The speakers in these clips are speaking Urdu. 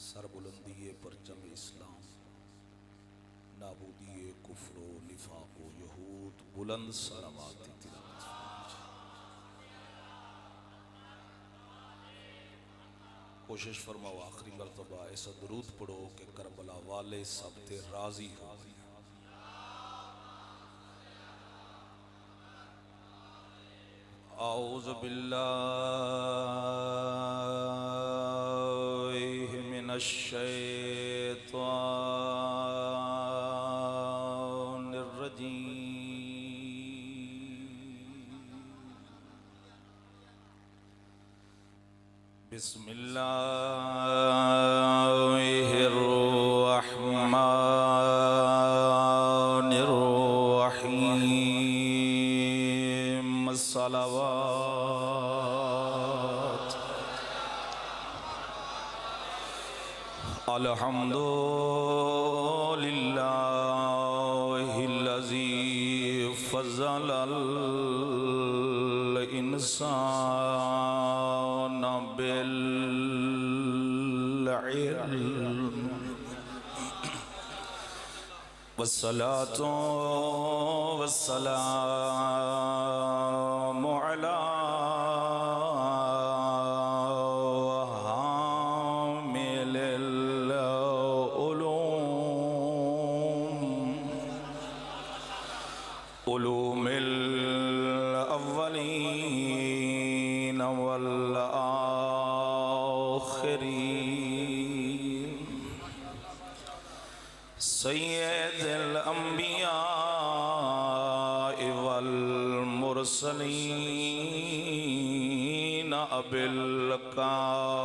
سربلندی پرچم اسلام، نابودی کفر و نفاق و یہود، بلند صلوات تلاوت فرمائیے۔ کوشش فرماؤ آخری مرتبہ ایسا درود پڑھو کہ کربلا والے سب تے راضی ہو۔ اعوذ باللہ من الشیطان الرجیم۔ بسم اللہ الرحمن الرحیم۔ الصلوات الحمد للہ الذی فضل الانسان بالعلم، والصلاة والسلام علی حامل علوم الاولین والآخرین، سید الانبیاء والمرسلین، ابی القاسم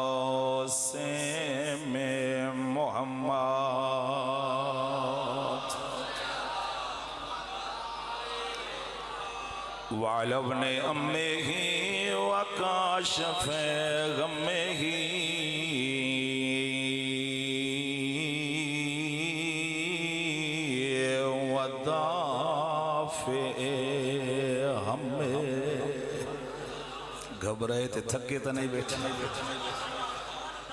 محمد، وعلی ابن امہ وکاشف غمہ، گھبرائے تھے تھکے تو نہیں بیٹھے،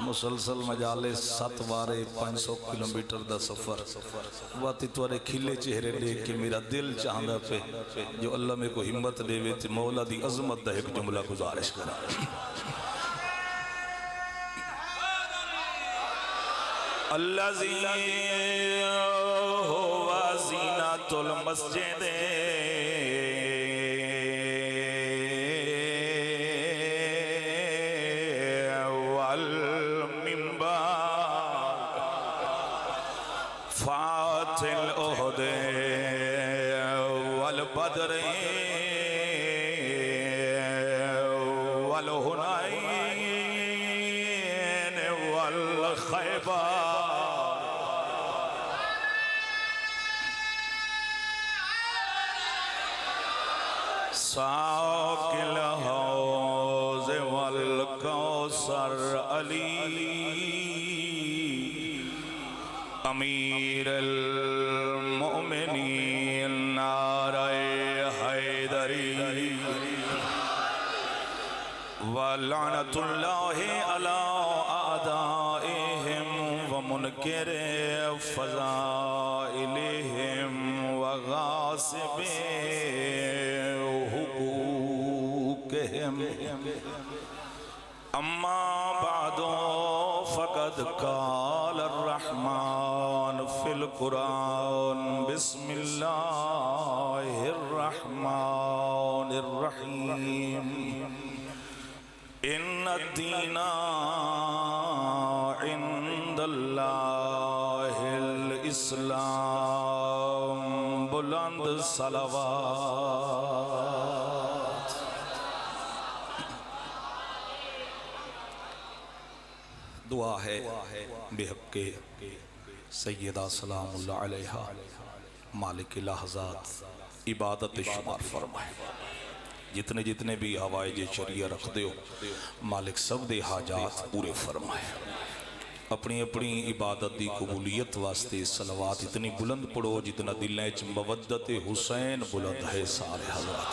مسلسل مجالس 7 بارے 500 کلومیٹر دا سفر، واتی توارے کھلے چہرے لے کے میرا دل چاہندہ پہ جو اللہ میں کو ہمت دے وے تھے، مولا دی عظمت دا ایک جملہ گزارش کرا۔ الذی ہوا زینۃ المسجد والبدر والحنین والخیبر، ساق الحوض والکوثر علی، امیر المؤمنین نعرہ حیدری، ولعنت اللہ علی اعدائہم ومنکر فضائلہم وغاصب حقوقہم، اما بعد فقد قال الرحمن فی القرآن، بسم اللہ الرحمن الرحیم، ان الدین عند اللہ الاسلام، بلند صلوات۔ دعا ہے بے حق سیدہ سلام اللہ علیہ مالک لحظات عبادت شمار فرمائے، جتنے جتنے بھی حوائج شریعہ رکھ دے ہو مالک سب دے حاجات پورے فرمائے۔ اپنی اپنی عبادت دی قبولیت واسطے صلوات اتنی بلند پڑھو جتنا دل نیچ مودت حسین بلند ہے سارے حضرات۔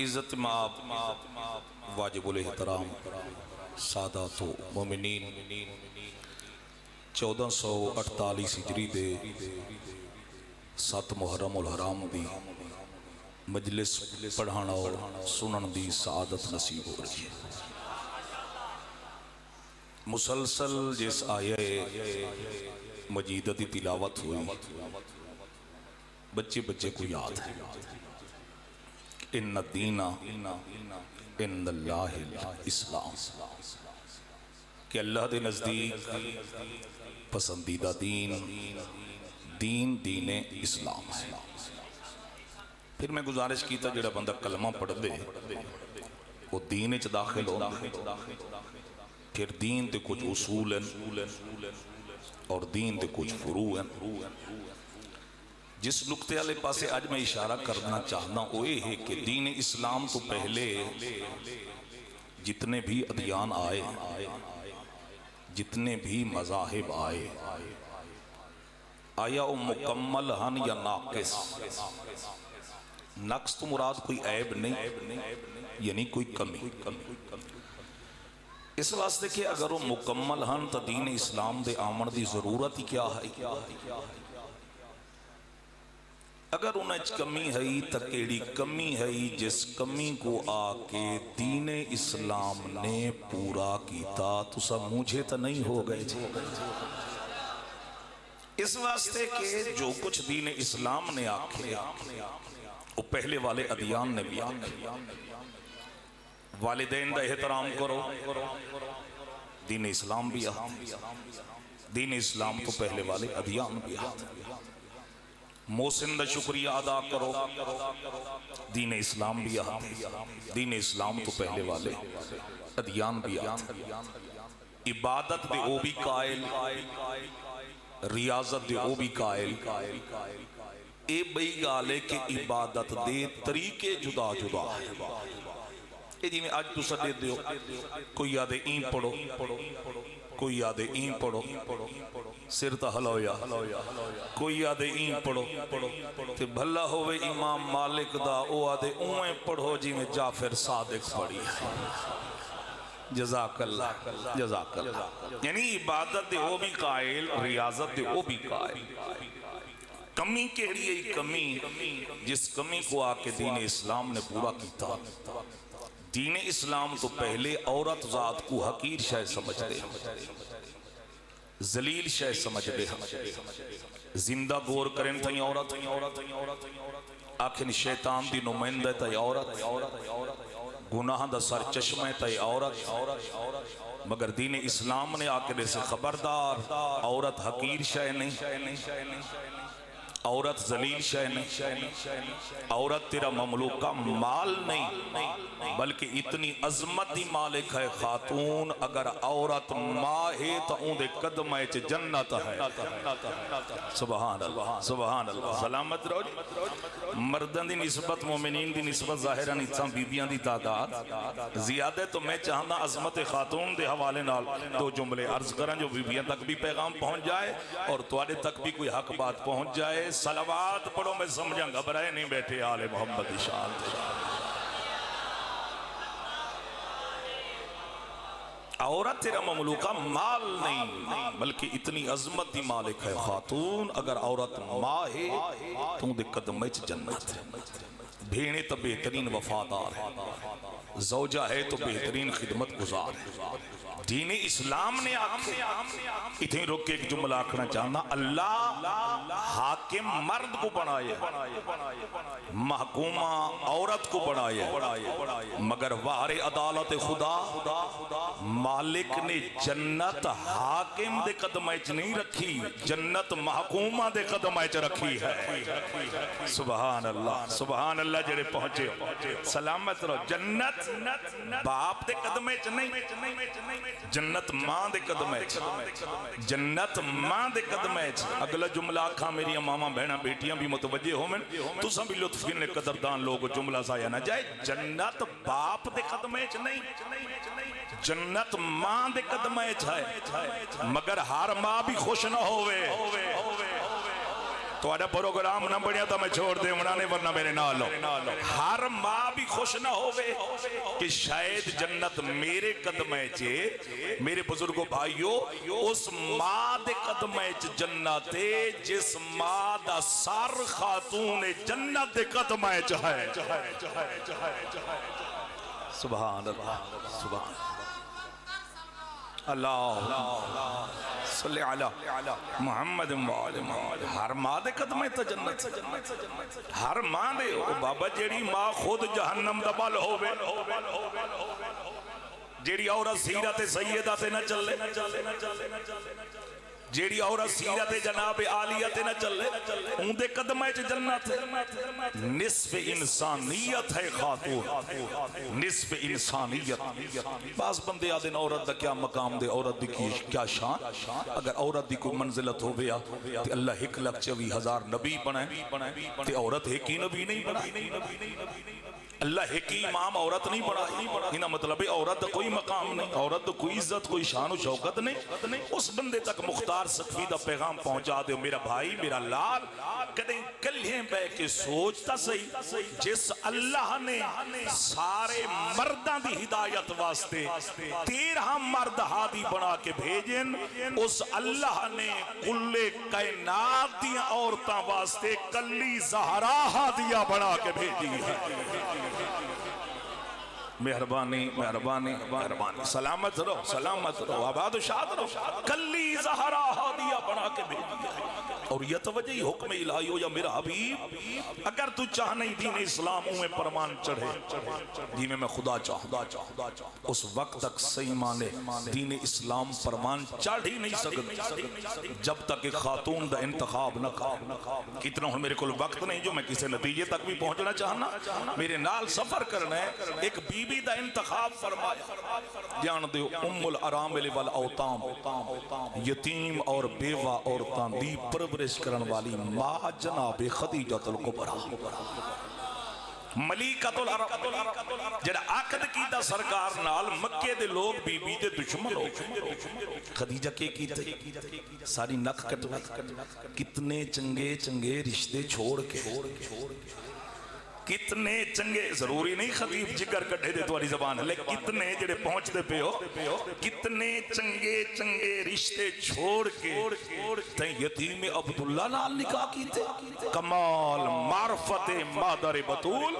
عزت مآب واجب الاحترام سادات و مومنین 1448 ہجری دے 7 محرم الحرام دی مجلس پڑھانا اور سنن دی سعادت نصیب ہو رہی ہے۔ مسلسل جس آیے مجیدہ دی تلاوت ہوئی بچے کو یاد ہے، ان الدین عند اللہ الاسلام، کہ اللہ دے نزدیک پسندیدہ دین اسلام ہے۔ پھر میں گزارش کیتا جڑا بندہ کلمہ پڑھ دے وہ دین اچ داخل ہو، پھر دین دے کچھ اصول ہیں اور دین دے کچھ فروع ہیں۔ جس نقطے والے پاسے آج میں اشارہ کرنا چاہنا وہ یہ ہے کہ دین اسلام تو پہلے جتنے بھی ادیان آئے، جتنے بھی مذاہب آئے، آیا وہ مکمل ہن یا ناقص؟ نقص تو مراد کوئی عیب نہیں، یعنی کوئی کمی۔ اس واسطے کہ اگر وہ مکمل ہن تو دین اسلام دے آمن دی ضرورت ہی کیا ہے؟ اگر انہیں کمی ہے تو کیڑی کمی ہے جس کمی کو آ کے دین اسلام نے پورا کیتا تو سب مجھے تو نہیں ہو گئے جی۔ اس واسطے کہ جو کچھ دین اسلام نے آکھے وہ پہلے والے ادیان نے بھی آکھے۔ والدین دا احترام کرو، دین اسلام بھی آکھے۔ دین اسلام تو پہلے والے ادیان بھی آکھے۔ محسن دا شکریہ ادا کرو، دین اسلام بھی آکھے۔ دین اسلام تو پہلے والے ادیان بھی آکھے۔ عبادت دے او بھی قائل، ریاضت دے او بھی قائل۔ اے بئی گالے کہ عبادت دے طریقے جدا جدا ہے۔ اے جی میں آج تو سڑے دیو، کوئی یادے این پڑھو، کوئی یادے این پڑھو، سر تا ہلویا، کوئی یادے این پڑھو تے بھلا ہوئے امام مالک دا او آدھے اویں پڑھو جی میں جعفر صادق پڑھی ہے۔ جزاک اللہ، جزاک اللہ۔ یعنی عبادت دے او بھی قائل، ریاضت دے او بھی قائل۔ کمی کیڑی ہے؟ کمی جس کمی کو آ کے دین اسلام نے پورا کیتا۔ دین اسلام تو پہلے عورت ذات کو حقیر شے سمجھ دے، ذلیل شے سمجھ دے، زندہ گور کریں تھا عورت، آخر شیطان دی نمائندہ تھا عورت، گناہ دا سر چشمہ تھا عورت، مگر دین اسلام نے آخر سے خبردار، عورت حقیر شے نہیں، عورت ذلیل شے نہیں، عورت تیرا مملوکہ مال نہیں، بلکہ اتنی عظمت دی مالک ہے خاتون، اگر عورت ماں ہے تو اون دے قدمہ چ جنت ہے۔ سبحان اللہ، سبحان اللہ، سلامت رہو۔ مردان دی نسبت مومنین دی نسبت ظاہرہ نیتاں بیبیاں دی تعداد زیادہ، تو میں چاہنا عظمت خاتون دے حوالے نال دو جملے عرض کریں جو بیبیاں تک بھی پیغام پہنچ جائے اور تواڈے تک بھی کوئی حق بات پہنچ جائے۔ صلوات پڑھو، میں سمجھاں گھبرائے نہیں بیٹھے آل محمد شان دے۔ عورت تیرا مملوکہ مال نہیں، بلکہ اتنی عظمت دی مالک ہے خاتون، اگر عورت ماں ہے تو دے قدمہ چ جنت ہے۔ بھیڑیں تو بہترین وفادار ہے، زوجہ ہے تو بہترین خدمت گزار ہے۔ دین اسلام نے اتنی رک کے ایک جملہ آکھنا چاہنا، اللہ حاکم مرد کو بنائے، محکومہ عورت کو بنائے، مگر وار عدالت خدا مالک نے جنت حاکم دے قدمہ چ نہیں رکھی، جنت محکومہ دے قدمہ چ رکھی ہے۔ سبحان اللہ، سبحان اللہ۔ جڑے پہنچے سلامت رہو۔ جنت باپ دے قدمے چ نہیں، جنت ماں دے قدمے چ، جنت ماں دے قدمے چ۔ اگلا جملہ آکھا میری ماما بہنا بیٹیاں بھی متوجہ ہو، تو سب بھی لطف گنے قدردان لوگ جملہ ضائع نہ جائے۔ جنت باپ دے قدمے چ نہیں، جنت ماں دے قدمے چ ہے، مگر ہر ماں بھی خوش نہ ہوئے۔ تو آجا پروگرام نہ بڑھیا تو میں چھوڑ دے منانے ورنہ میرے نالو. ہر ماں بھی خوش نہ ہوئے کہ شاید جنت میرے قدمے چے. میرے بزرگوں بھائیو اس ماں دے قدمے چے جنت جس ماں دا سر خاتون جنت دے قدمے چے ہے. سبحان اللہ سبحان اللہ صلی علی محمد وآلہ. ہر ماں دے قدمے تے جنت. ہر ماں دے بابا جیڑی ماں خود جہنم دا بل ہووے جیڑی عورت سیرت سیدہ تے نہ چلے جیڑی عورت سیرت جناب عالیہ تے نہ چلے ان دے قدمے چ جنت. نصف انسانیت ہے خاتون نصف انسانیت. بعض بندے آدھیں عورت دا کیا مقام دے عورت دی کیا شان. اگر عورت دی کوئی منزلت ہو گیا تے اللہ 1,24,000 نبی بنائے تے عورت ایک ہی نبی نہیں بنائے. اللہ ایک ہی امام عورت نہیں بنا. انہا مطلب ہے عورت کوئی مقام نہیں عورت کوئی عزت کوئی شان و شوکت نہیں. اس بندے تک مختار سقفی دا پیغام پہنچا دے میرا بھائی میرا لال. کدیں کلہیں بے کے سوچتا صحیح جس اللہ نے سارے مردان دی ہدایت واسطے 13 مرد ہادی بنا کے بھیجن اس اللہ نے کل کائنات دیا عورتاں واسطے کلی زہرا ہادیہ بنا کے بھیجی ہے. مہربانی مہربانی مہربانی. سلامت رہو آباد و شاد رہو. کلی زہرا ہادیہ بنا کے بھیجی ہے. اور یہ توجہ ہی حکم الہی ہو یا میرا حبیب اگر تو چاہ نہیں دین اسلام میں پرمان چڑھے جی میں خدا چاہتا اس وقت تک صحیح مانے دین اسلام پرمان چڑھ ہی نہیں سکتا جب تک ایک خاتون دا انتخاب نہ کتنا ہوں میرے کل وقت نہیں جو میں کسی نتیجے تک بھی پہنچنا چاہنا. میرے نال سفر کرنا ہے. ایک بی بی دا انتخاب فرمایا. جان دیو ام الارامل والاوتام یتیم اور بیوہ عورتاں دی پرورش کرن والی ماں جناب خدیجۃ الکبریٰ ملیکۃ العرب جڑا عقد کیتا سرکار نال مکے دے لوگ بی بی دے دشمن ہو. خدیجہ کے کیتے ساری نک کٹوائی کتنے چنگے چنگے رشتے چھوڑ کے کتنے چنگے ضروری نہیں خطیب جگر کٹھے دے تمہاری زبان ہے لیکن کتنے جڑے پہنچتے پہ ہو کتنے چنگے چنگے رشتے چھوڑ کے تین یتیم عبداللہ نال نکاح کیتے. کمال معرفت مادر بطول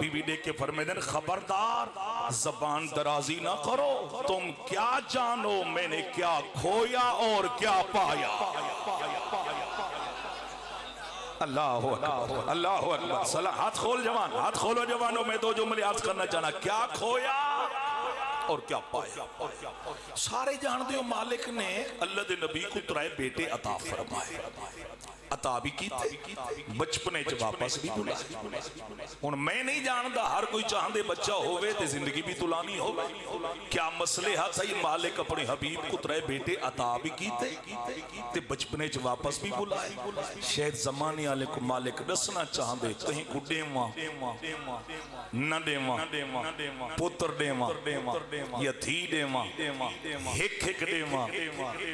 بی بی دے کے فرمیدن خبردار زبان درازی نہ کرو تم کیا جانو میں نے کیا کھویا اور کیا پایا. اللہ اکبر اللہ اکبر. ہاتھ کھول جوان ہاتھ کھولو جوانوں میں دو جملے عرض کرنا چاہنا. کیا کھویا اور کیا پایا. سارے جان دیو مالک نے اللہ دے نبی کو 3 بیٹے عطا فرمائے. عطا بھی کی تھے بچپنے چ واپس بھی بلائے. ان میں نہیں جاندہ ہر کوئی چاہندے بچہ ہوئے تے زندگی بھی تلانی ہوئے. کیا مسئلہ تھا یہ مالک اپنے حبیب کو 3 بیٹے عطا بھی کی تے بچپنے چ واپس بھی بلائے. شاید زمانے والے کو مالک دسنا چاہندے کہیں کو ڈیواں نہ ڈیواں پتر ڈیواں یا تھی ڈیواں ہک ڈیواں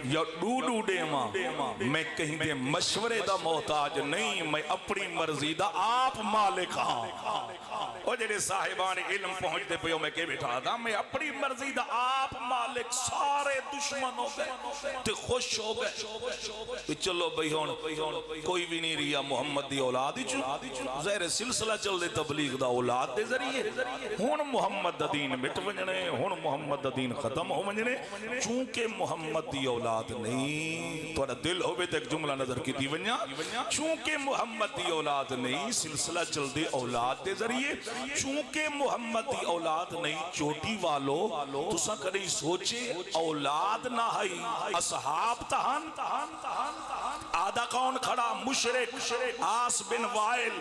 یا ڈو ڈیواں. میں کہیں دے مشورے دا محتاج نہیں میں اپنی مرضی دا آپ مالک ہاں. اور جڑے صاحبان علم پہنچتے پہ میں کہ بیٹھا تھا میں اپنی مرضی دا آپ مالک. سارے دشمن ہو گئے تے خوش ہو گئے. چلو بھئی ہون کوئی بھی نہیں رہا محمد دی اولاد ہی ظاہر سلسلہ چل دے تبلیغ دا اولاد دے ذریعے. ہون محمد دا دین مٹ ونجنے ہون محمد دا دین ختم ہو ونجنے. چونکہ محمد دی اولاد نہیں تو دل ہوئے تے ایک جملہ نظر کی دی ونجا چونکہ محمد دی اولاد نہیں سلسلہ چل دے اولاد دے ذریعے. چونکہ محمد دی اولاد نہیں چوٹی والو تسا کریں سوچے اولاد نہ ہائی اصحاب تہان آدھا کون کھڑا مشرک آس بن وائل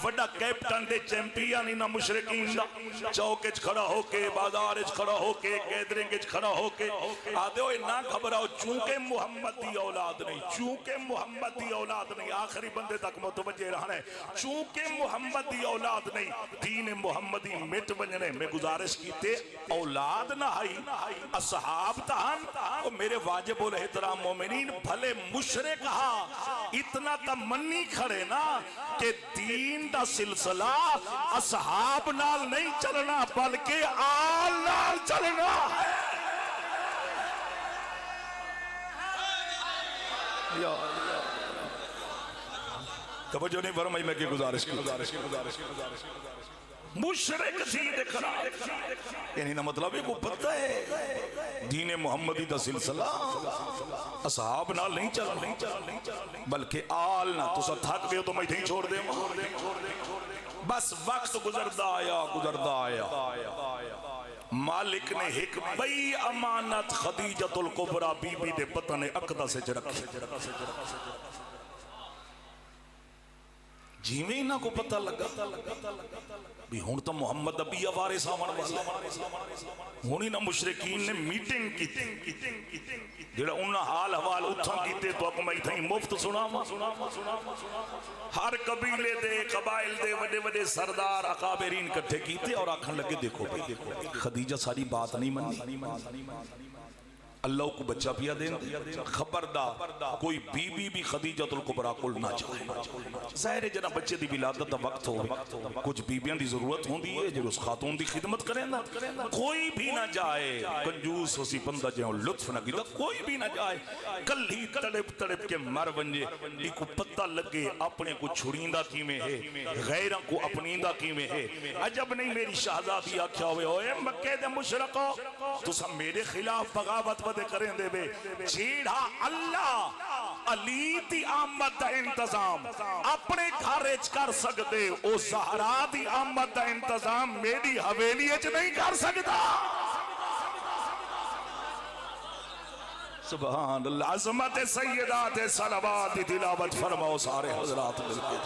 وڈا کیپٹن دے چیمپئن انہا مشرکین دا چوکچ کھڑا ہو کے بازارچ کھڑا ہو کے گیدرنگچ کھڑا ہو کے آدھے ہوئے نہ گھبراؤ چونکہ محمد دی اولاد نہیں، چونکہ محمد دی اولاد نہیں، آخری بندے تک متوجہ رہنا ہے، چونکہ محمد دی اولاد نہیں، دین محمدی مٹ ونجنے میں گزارش کیتے اولاد نہ آئی اصحاب تہان اور میرے واجب الاحترام مومنین بھلے مشرک کہا اتنا تمنی کھڑے نا کہ دین دا سلسلہ اصحاب نال نہیں چلنا بلکہ آل نال چلنا ہے۔ توجہ نہیں فرمائی میں کی گزارش کی مشرک تھی دیکھنا یعنی نہ مطلب ہے کو پتہ ہے دین محمدی دا سلسلہ اصحاب نال نہیں چل بلکہ آل نہ تو سا تھک گئے تو میں نہیں چھوڑ دے بس وقت گزردہ آیا مالک نے ایک بئی امانت خدیجۃ الکبریٰ بی بی دے پتہ نے عقدہ سے رکھی جی میں انہاں کو پتہ لگا بھی ہون تو محمد ابی وارث آمن والا ہونی نہ مشرکین نے میٹنگ کی جڑا انہاں حال حوال اتھاں کیتے تو اکو میں تھیں مفت سنا ہر قبیلے دے قبائل دے وڈے وڈے سردار اکابرین کٹھے کیتے اور آکھن لگے دیکھو خدیجہ ساری بات نہیں منی اللہ کو بچہ پیا دیں خبردار کوئی بی بی بھی خدیجۃ الکبریٰ کو نہ چاہے ظاہر ہے جنا بچے دی ولادت دا وقت ہو کچھ بیبیاں دی ضرورت ہوندی ہے جو اس خاتون دی خدمت کریں نا کوئی بھی نہ جائے کنجوس ہو سی بندہ جہاں لطف نہ کی کوئی بھی نہ جائے کل ہی تڑپ کے مر ونجے ایک پتہ لگے اپنے کو چھڑیندہ کی میں ہے غیرہ کو اپنیندہ کی میں ہے عجب نہیں میری شہزادی آکھیا ہوئے ہوئے مکہ دے مشرقوں تو سب میرے خلاف بغاوت دے کریں دے بے چھیڑا اللہ علی دی آمد دا انتظام اپنے گھارج کر سکتے او زہرا دی آمد دا انتظام میری حویلی اچ نہیں کر سکتا سبحان اللہ عظمت سیدات صلوات تلاوت فرماؤ سارے حضرات ملکے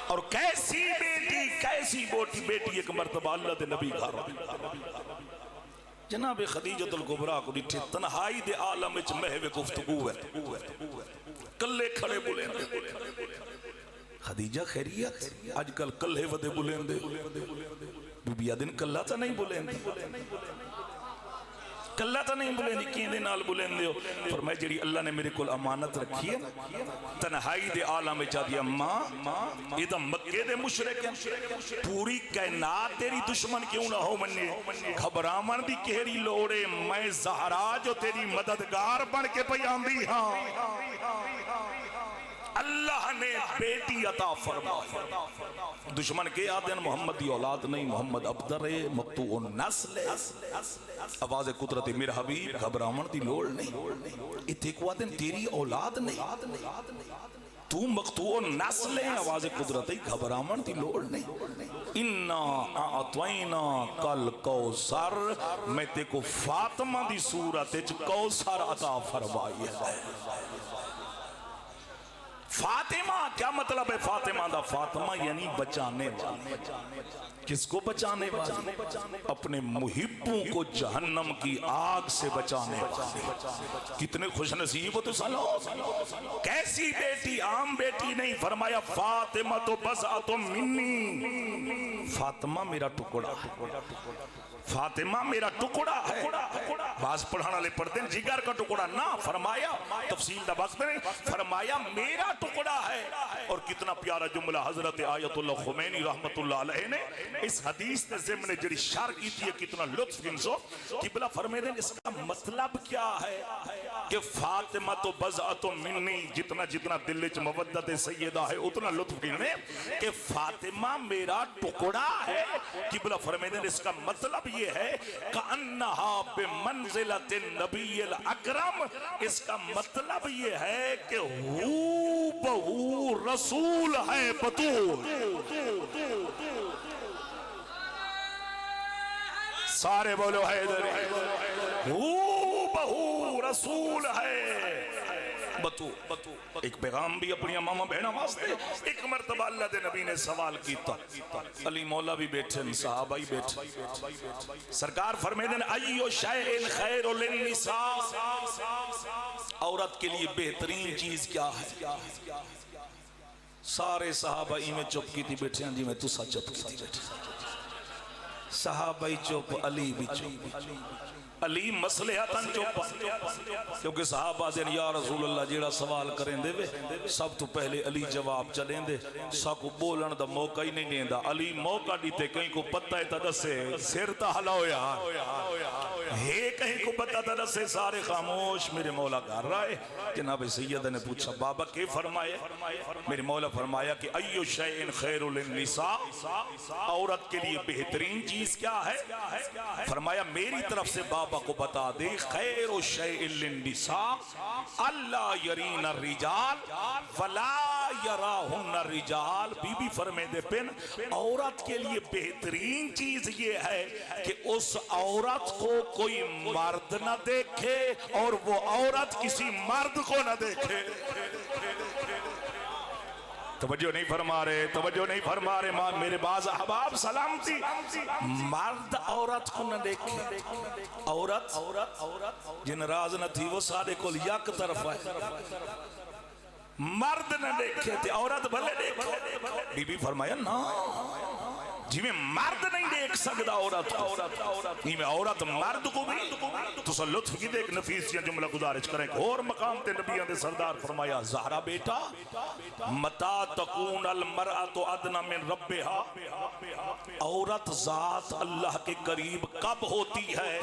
اور کیسی بیٹی ایک مرتبہ اللہ دے نبی گھر جناب خدیجۃ الکبریٰ کو ڈٹھے تنہائی دے عالم اچ محو گفتگو ہے کلے کھڑے بولیں خدیجہ خیریت آج کل کلے ودے بولیں دے بی بی آدن کلہ تا نہیں بولیں دے کلہ تا نہیں بولیں دی کین دے نال بولیں دے فرمائے جڑی اللہ نے میرے کل امانت رکھی ہے تنہائی دے عالم چاہ دیا ماں ادھا مکہ دے مشرک ہیں پوری کائنات تیری دشمن کیوں نہ ہو مننے گھبرامن دی کہری لوڑے میں زہرا جو تیری مددگار بن کے پیام دی ہاں اللہ نے بیٹی عطا فرمائی دشمن کے آدھن محمد دی اولاد نہیں محمد عبدر مقتوع النسل آواز قدرت میرا حبیب گھبرامن دی لوڑ نہیں اتھے کو آدھن تیری اولاد نہیں تو مقتوع النسل ہے آواز قدرت گھبرامن دی لوڑ نہیں انا اعطوینا کل کوثر میں تے کو فاطمہ دی صورت کوثر عطا فرمائی ہے فاطمہ کیا مطلب ہے فاطمہ دا فاطمہ یعنی بچانے والی کس کو بچانے والی اپنے محبوں کو جہنم کی آگ سے بچانے والی کتنے خوش نصیب ہو تو سنو کیسی بیٹی عام بیٹی نہیں فرمایا فاطمہ تو بضعۃ منی فاطمہ میرا ٹکڑا فاطمہ میرا ٹکڑا ہے بعض پڑھانا لے پڑھتے ہیں جگر کا ٹکڑا نہ فرمایا تفصیل دا وقت میں فرمایا میرا ٹکڑا ہے اور کتنا پیارا جملہ حضرت آیت اللہ خمینی رحمت اللہ علیہ نے اس حدیث نے ضمن جڑی شر کی تھی کتنا لطف گنسو قبلہ فرمائے دیں اس کا مطلب کیا ہے کہ فاطمہ تو بضعۃ منی جتنا جتنا دل چ مودت سیدہ ہے اتنا لطف گنے کہ فاطمہ میرا ٹکڑا ہے قبلہ فرمائے دیں اس کا مطلب یہ ہے کأنہا بمنزلت النبی الاکرم اس کا مطلب یہ ہے کہ ہو بہو رسول ہے بطول سارے بولو حیدر ہو بہو رسول ہے بتو ایک پیغام بھی اپنی ماما بہنوں واسطے. ایک مرتبہ اللہ دے نبی نے سوال کیتا, علی مولا بھی بیٹھے, صحابہ ہی بیٹھے. سرکار فرمیدن ایو شیء خیر للنساء, عورت کے لیے بہترین چیز کیا ہے؟ سارے صحابہ ہی میں چپ کی تھی بیٹھے ہیں جی, میں تو سچ چپ کی تھی بیٹھے. صحابہ ہی چپ, علی بھی چپ. علی مصلحتاً چپ, کیونکہ صحابہ دین یا رسول اللہ جیڑا سوال کریں دے وے سب تو پہلے علی جواب چلیں دے, سب کو بولن دا موقع ہی نہیں دیں دا. علی موقع دیتے کہیں کو پتہ ہے تا دسے, سر تا ہلاؤ یار ہے, کہیں کو پتہ تا دسے, سارے خاموش. میرے مولا کر رہا ہے. جناب سیدہ نے پوچھا بابا کی فرمائے؟ میرے مولا فرمایا کہ ایو شیء خیر للنساء, عورت کے لیے بہترین چیز کیا ہے؟ فرمایا میری طرف سے بابا کو بتا دے, خیر شیء للنساء اللہ یرین الرجال ولا یراہن الرجال. بی بی فرمے دے پن عورت کے لیے بہترین چیز یہ ہے کہ اس عورت کو کوئی مرد نہ دیکھے اور وہ عورت کسی مرد کو نہ دیکھے. توجہ نہیں فرما رہے, توجہ نہیں فرما رہے میرے باز احباب. سلامتی, مرد عورت کو نہ دیکھے. عورت جن راز نہ تھی وہ سارے کو یک طرف ہے, مرد نہ دیکھے تھے, عورت بھلے دیکھے. بی بی فرمایا نا جی میں مرد نہیں دیکھ سکتا عورت, نہیں میں عورت مرد کو بھی. تو لطف کی دیکھ نفیس یا جملہ گزارش کریں. اور مقام تے نبیان دے سردار فرمایا زہرا بیٹا متا تکون المرأة ادنا من ربہا, عورت ذات اللہ کے قریب کب ہوتی ہے؟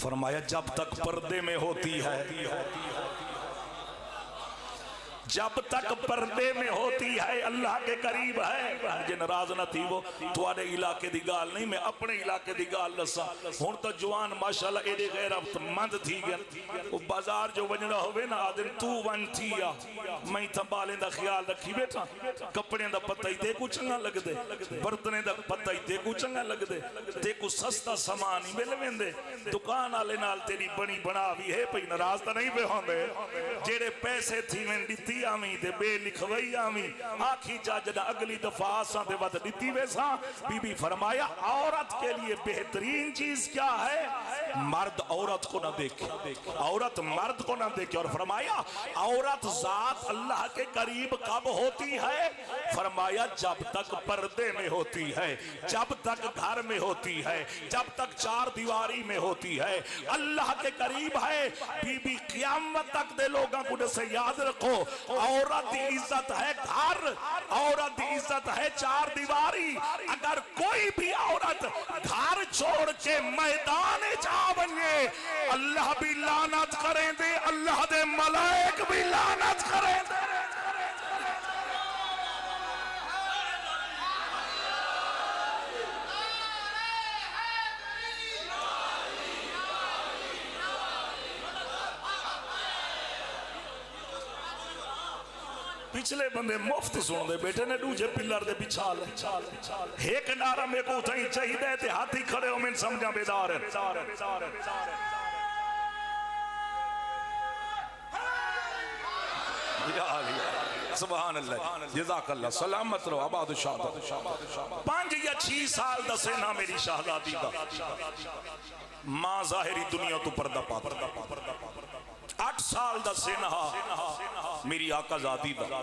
فرمایا جب تک پردے میں ہوتی ہے. جب تک پردے میں ہوتی ہے اللہ کے قریب ہے. جن راز نہ تھی وہ تواڈے علاقے دی گال نہیں, میں اپنے علاقے دی گال دساں. ہن تو جوان ماشاءاللہ ایڈے غیرت مند تھی گئے, وہ بازار جو وجنا ہوئے نا آدن تو ون تھی یا میں تھمبالیں دا خیال رکھی بیٹھا. کپڑے دا پتہ ہی تے کو چنگا لگ دے, برتنے دا پتہ ہی تے کو چنگا لگ دے, تے کو سستا سامان ہی مل ویندے. دکان والے نال تیری بنی بناوی ہے پئی, ناراض تا نہیں پہ ہوندے. جڑے پیسے تھی میں دتی آمی تے بے لکھوئی آمی آکھی جاجدہ اگلی دفعہ آسان دے وقت دیتی ویسا. بی بی فرمایا عورت کے لیے بہترین چیز کیا ہے؟ مرد عورت کو نہ دیکھے, عورت مرد کو نہ دیکھے. اور فرمایا عورت ذات اللہ کے قریب کب ہوتی ہے؟ فرمایا جب تک پردے میں ہوتی ہے, جب تک گھر میں ہوتی ہے, جب تک چار دیواری میں ہوتی ہے, اللہ کے قریب ہے. بی بی قیامت تک دے لوگاں کو سے یاد رکھو, عورت عزت ہے گھر, عورت عزت ہے چار دیواری. اگر کوئی بھی عورت گھر چھوڑ کے میدان جا بنے, اللہ بھی لعنت کریں دے, اللہ دے ملائک بھی لعنت کریں دے. پچھلے بندے مفت سن دے بیٹے نے دوجے پلر دے بچھا لے. ایک نعرہ میں کو اتھائی چاہی دے تے ہاتھی کھڑے ہو من سمجھا بیدار ہے. یا علی سبحان اللہ, جزاک اللہ, سلامت رہو, آباد شاہدہ. 5 یا 6 سال دا سینہ میری شہزادی دا, ماں ظاہری دنیا تو پردہ پاتا. 8 سال دا سینہ میری آقا ذاتی دا.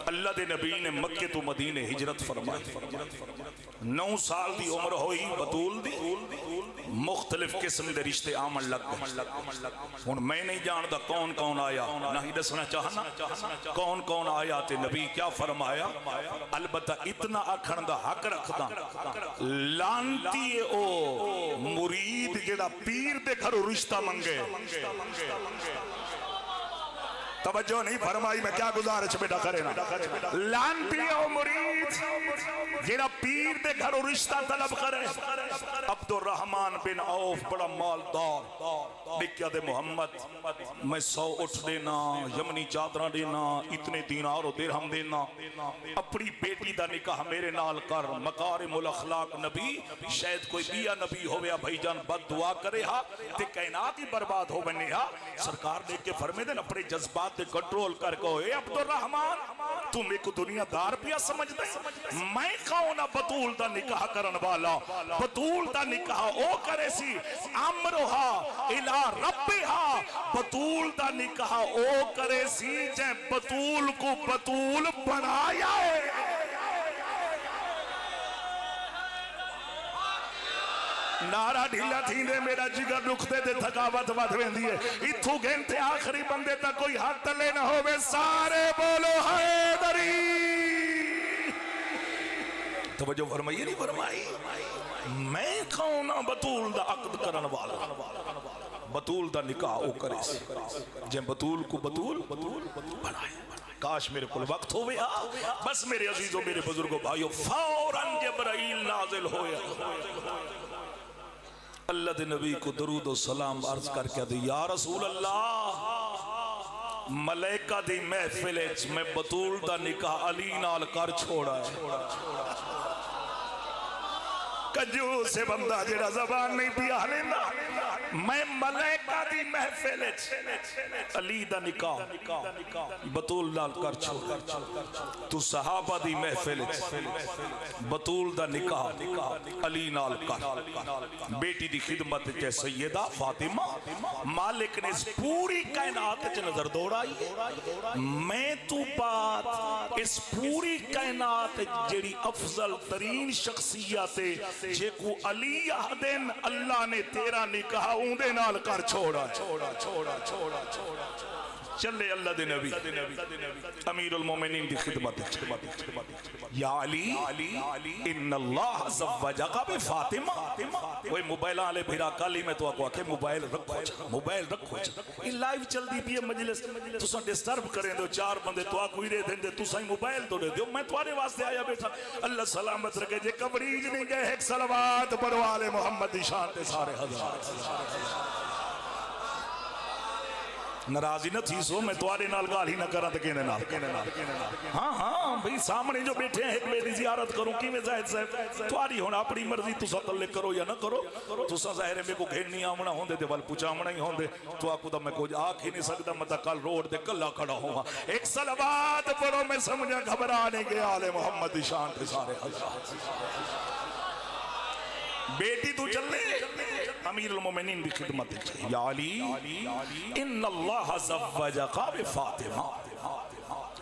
اللہ دے نبی نے مکہ تو مدینے ہجرت فرمائی. 9 سال دی عمر ہوئی بطول دی, مختلف قسم دے رشتے آمن لگ گئے. ہن میں نہیں جاندا کون کون آیا, نہ ہی دسنا چاہنا کون کون آیا تے نبی کیا فرمایا. البتہ اتنا آکھن دا حق رکھدا, لانتی او مرید جڑا پیر دے گھروں رشتہ منگے. توجہ نہیں فرمائی, میں کیا گزارش بیٹا کرے نا. لانتی او مرید جیڑا پیر دے گھروں رشتہ طلب کرے عبد الرحمن بن عوف بڑا مالدار لکھیا دے محمد میں 100 اٹھ دینا یمنی چادرہ دینا اتنے دینار و درہم دینا اپنی بیٹی دا نکاح میرے نال کر مکارم الاخلاق نبی شاید کوئی بیا نبی ہویا بھائی جان بد دعا کرے ہا تے کائنات ہی برباد ہو بنے ہا سرکار دیکھ کے فرمے دے اپنے جذبات تے کنٹرول کر کو اے عبد الرحمن تم ایک دنیا دار پیا سمجھ دے میں کھاؤنا بطول دا نکاح کرن والا بطول دا نکاح او کرے سی امرہا الہ ربہا بطول دا نکاح او کرے سی جے بطول کو بطول بنایا ہے نارا ڈھیلا تھیندے میرا جگر رکھتے دے تھکاوت ود ویندی ہے اتھو گھنٹے آخری بندے تا کوئی ہاتھ تلے نہ ہوئے سارے بولو حیدری توجہ فرمائیے نہیں فرمائی میں کھاؤنا بطول دا عقد کرن والا بطول دا نکاح او کرے سی جن بطول کو بطول بنائے کاش میرے کل وقت ہوئے بس میرے عزیزوں میرے بزرگوں بھائیوں فوراً جبرائیل نازل ہویا اللہ دے نبی کو درود و سلام عرض کر کے دی یا رسول اللہ ملائکہ دی محفل میں بطول دا نکاح علی نال کر چھوڑا ہے کجو سے بندہ جڑا زبان نہیں پیا لینا میں ملائکہ دی محفل علی دا نکاح بطول نال کر چھوڑا تو صحابہ دی محفل بطول دا نکاح علی نال کر بیٹی دی خدمت تے سیدہ فاطمہ مالک نے اس پوری کائنات چ نظر دوڑائی میں تو بات اس پوری کائنات جڑی افضل ترین شخصیت جے کو علی آدن اللہ نے تیرا نکاح اوندے نال کر چھوڑا چلے اللہ دے نبی امیر المومنین دی خدمت یا علی ان اللہ زوجہ بے فاطمہ کوئی موبائل آلے بھیرا کالی میں تو آکو آکے موبائل رکھو یہ لائیو چل دی بھی مجلس تو سا ڈسٹرب کریں دو 4 بندے تو آکو ہی رہ دیں دے تو سا موبائل تو رہ دیو میں توارے واسطے آیا بیٹھا اللہ سلامت رکھے جے کبریج نہیں گئے ایک صلوات پڑھو آلے محمد دی شان تے سارے حضرات ناراضی نہ تھی سو میں توارے نال گال ہی نہ کرا تو کینے نال ہاں بھئی سامنے جو بیٹھے ہیں ایک میری زیارت کروں کی میں زاہد صاحب تواری ہونا اپنی مرضی تو سا تلک کرو یا نہ کرو تو سا ظاہرے میں کو گھینی آمنا ہوندے دے وال پوچھا آمنا ہی ہوندے تو آکو دا میں کو آنکھ ہی نہیں سکتا مطا کل روڈ دے کلہ کھڑا ہوں ایک صلوات پڑھو میں سمجھا گھبرانے کے آل محمد شان کے سارے حضرات بیٹی تو چل لے امیر المومنین بھی خدمت ہے یا علی ان اللہ زوجہ بے فاطمہ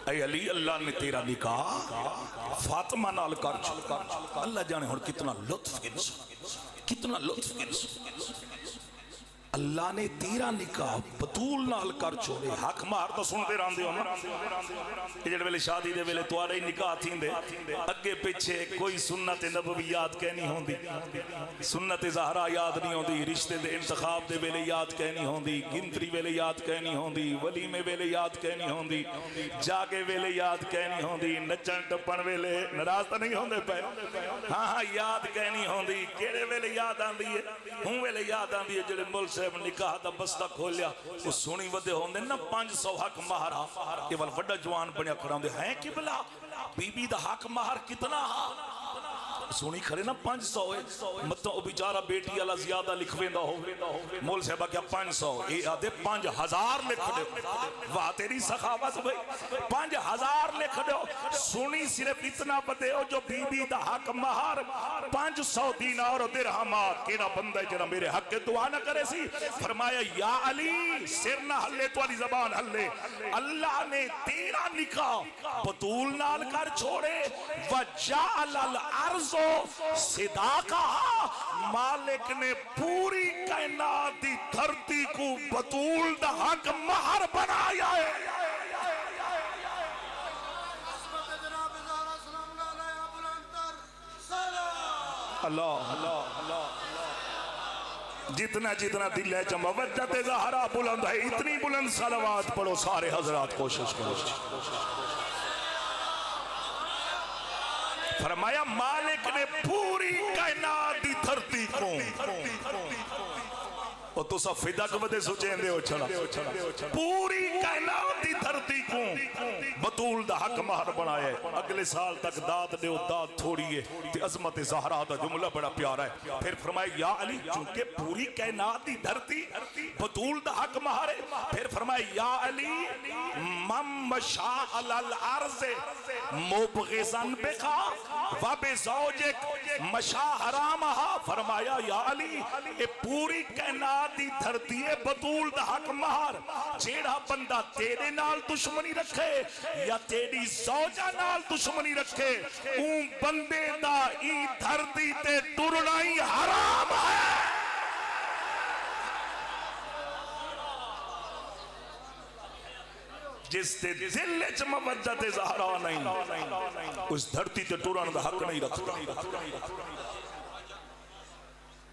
اے علی اللہ نے تیرا نکاح فاطمہ نال کر چھوڑا اللہ جانے ہون کتنا لطف اللہ نے تیرا نکاح بطول نال کر چھوڑے حق مار تو سن دے ران دے ہونا کہ جڑ ویلے شادی دے ویلے توارے نکاح تھین دے اگے پیچھے کوئی سنت نبویات کہنی ہوں دی سنت زہرہ یاد نہیں ہوں دی رشتے دے انتخاب دے ویلے یاد کہنی ہوں دی گنتری ویلے یاد کہنی ہوں دی ولیمے ویلے یاد کہنی ہوں دی جاگے ویلے یاد کہنی ہوں دی نچن ٹپن ویلے نراز تو نہیں ہوں دے پہ ہاں یاد کہنی ہوں دی کیڑے ویلے یاد آن دی ہے ہوں ویلے یاد آن دی ہے جڑے ملک سے نکاح دا بستہ کھولیا وہ سونی ودے ہوندے نا 500 حق مہرہ یہ وال وڈا جوان بنیا کھڑا ہوندے ہیں قبلہ بی بی دا حق مہر کتنا سونی کھڑے نا 500 مطلب وہ بیچارہ بیٹی اللہ زیادہ لکھویندہ ہو مول صاحبہ کیا 500 یہ آدھے 5000 لکھ دے واہ تیری سخاوت بھئی 5000 لکھ دے سونی صرف اتنا پتے ہو جو بی بی دا حق مہر 500 دینار و درہمات کینا بندہ جنہ میرے حق کے دعا نہ کرے سی فرمایا یا علی سر نہ ہلے تو علی زبان ہلے اللہ نے تیرا نکاح بطول نال کر چھوڑے وَجَعَلَ الْعَرْضُ صداقہ مالک نے پوری کائنات دی دھرتی کو بطول دا حق مہر بنایا ہے اللہ جتنا جتنا دل ہے چمہ وجہت زہرہ بلند ہے اتنی بلند صلوات پڑھو سارے حضرات کوشش کرو فرمایا مالک نے پوری کائنات دی دھرتی کو اور تو سا فدق ودے سوچیں دے ہو چھڑا پوری کائنات دی دھرتی کو بطول دا حق مہر بنائے اگلے سال تک داد دے داد تھوڑی ہے تے عظمت زہرا دا جملہ بڑا پیارا ہے پھر فرمائے یا علی چونکہ پوری کائنات دی دھرتی بطول دا حق مہر ہے پھر فرمائے یا علی من مشاء الارض مبغضن بکا و بزوجک مشاء حرامہا فرمایا یا علی اے پوری کائنات دی دھرتی ہے بطول دا حق مہر جیڑا بندہ تیرے نال دشمنی رکھے یا تیری زوجہ نال دشمنی رکھے اون بندے دا ای دھرتی تے ٹرنا ہی حرام ہے جس تے دل وچ مودت زہرا نہیں اس دھرتی تے ٹرن دا حق نہیں رکھتا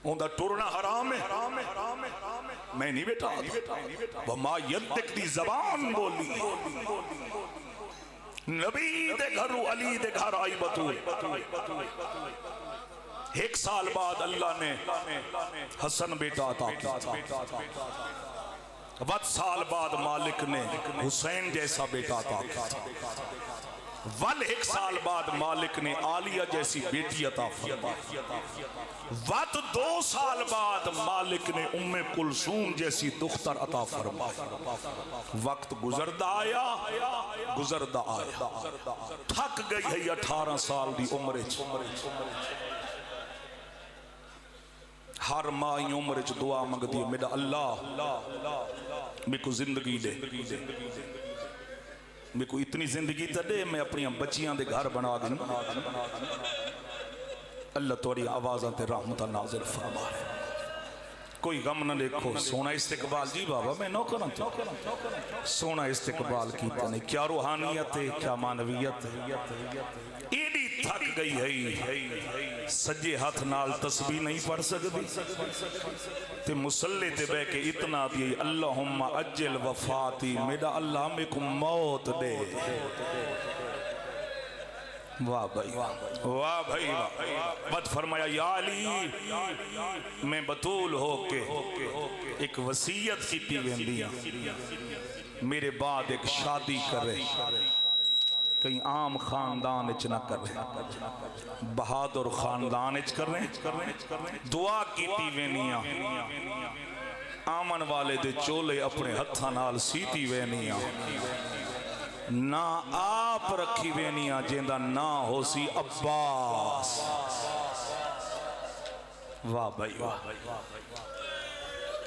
ان دا ٹرنا حرام ہے میں نہیں بیٹا وما ینطق دی زبان بولی نبی دے گھر علی دے گھر آئی بطول ایک سال بعد اللہ نے حسن بیٹا عطا کیا وقت سال بعد مالک نے حسین جیسا بیٹا عطا کیا ول ایک سال بعد مالک نے عالیہ جیسی بیٹی عطا فرمائی وقت 2 سال بعد مالک نے ام کلثوم جیسی دختر عطا فرمائی وقت گزردا آیا تھک گئی ہے 18 سال دی عمر ہر ماں عمر دعا منگ دی میرا اللہ میں کو زندگی دے میں کو اتنی زندگی تا دے میں اپنی بچیاں دے گھر بنا دیں اللہ توری آوازاں تے رحمتہ نازل فرما کوئی غم نہ دیکھو سونا استقبال جی بابا میں نو کرن تو سونا استقبال کیتا نہیں کیا روحانیت ہے کیا معنویت ہے ایڈی تھک گئی ہے سجے ہاتھ نال تسبیح نہیں پڑھ سکتی تے مسلح تے بے کے اتنا بھی اللہم اجل وفاتی میرا اللہ میں کو موت دے واہ بھائی واہ بھائی بد فرمایا یا علی میں بطول ہو کے ایک وصیت کی پیوندیاں میرے بعد ایک شادی کرے کہیں عام خاندان اچ نہ کرے بہادر خاندان اچ کرے دعا کی پیوندیاں آمن والے دے چولے اپنے ہتھاں نال سیتی وینیاں نہ آپ رکھی وینیاں جیندہ نہ ہو سی عباس واہ بھائی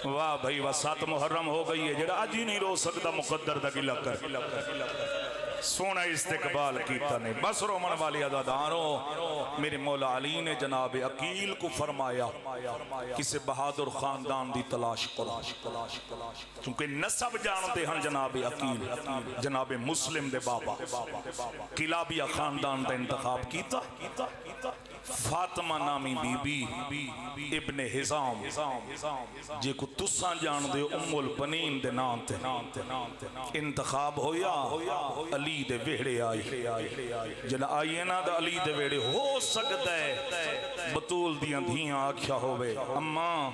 واہ بھائی واہ 7 محرم ہو گئی ہے جڑا آج ہی نہیں رو سکتا مقدر دا گلہ کر سونا استقبال کیتا نہیں بس رومن والی عددانوں میرے مولا علی نے جناب عقیل کو فرمایا کسے بہادر خاندان دی تلاش کرو چونکہ نسب جانتے ہیں جناب عقیل جناب مسلم دے بابا کلابیہ خاندان دا انتخاب کیتا فاطمہ نامی بی بی ابن حزام جے کو تساں جان دے ام البنین دے نام تے انتخاب ہویا علی دے ویڑے آئی جن آئیے نا دا علی دے ویڑے ہو سکتا ہے بطول دیاں دھیاں آکھیا ہوئے اماں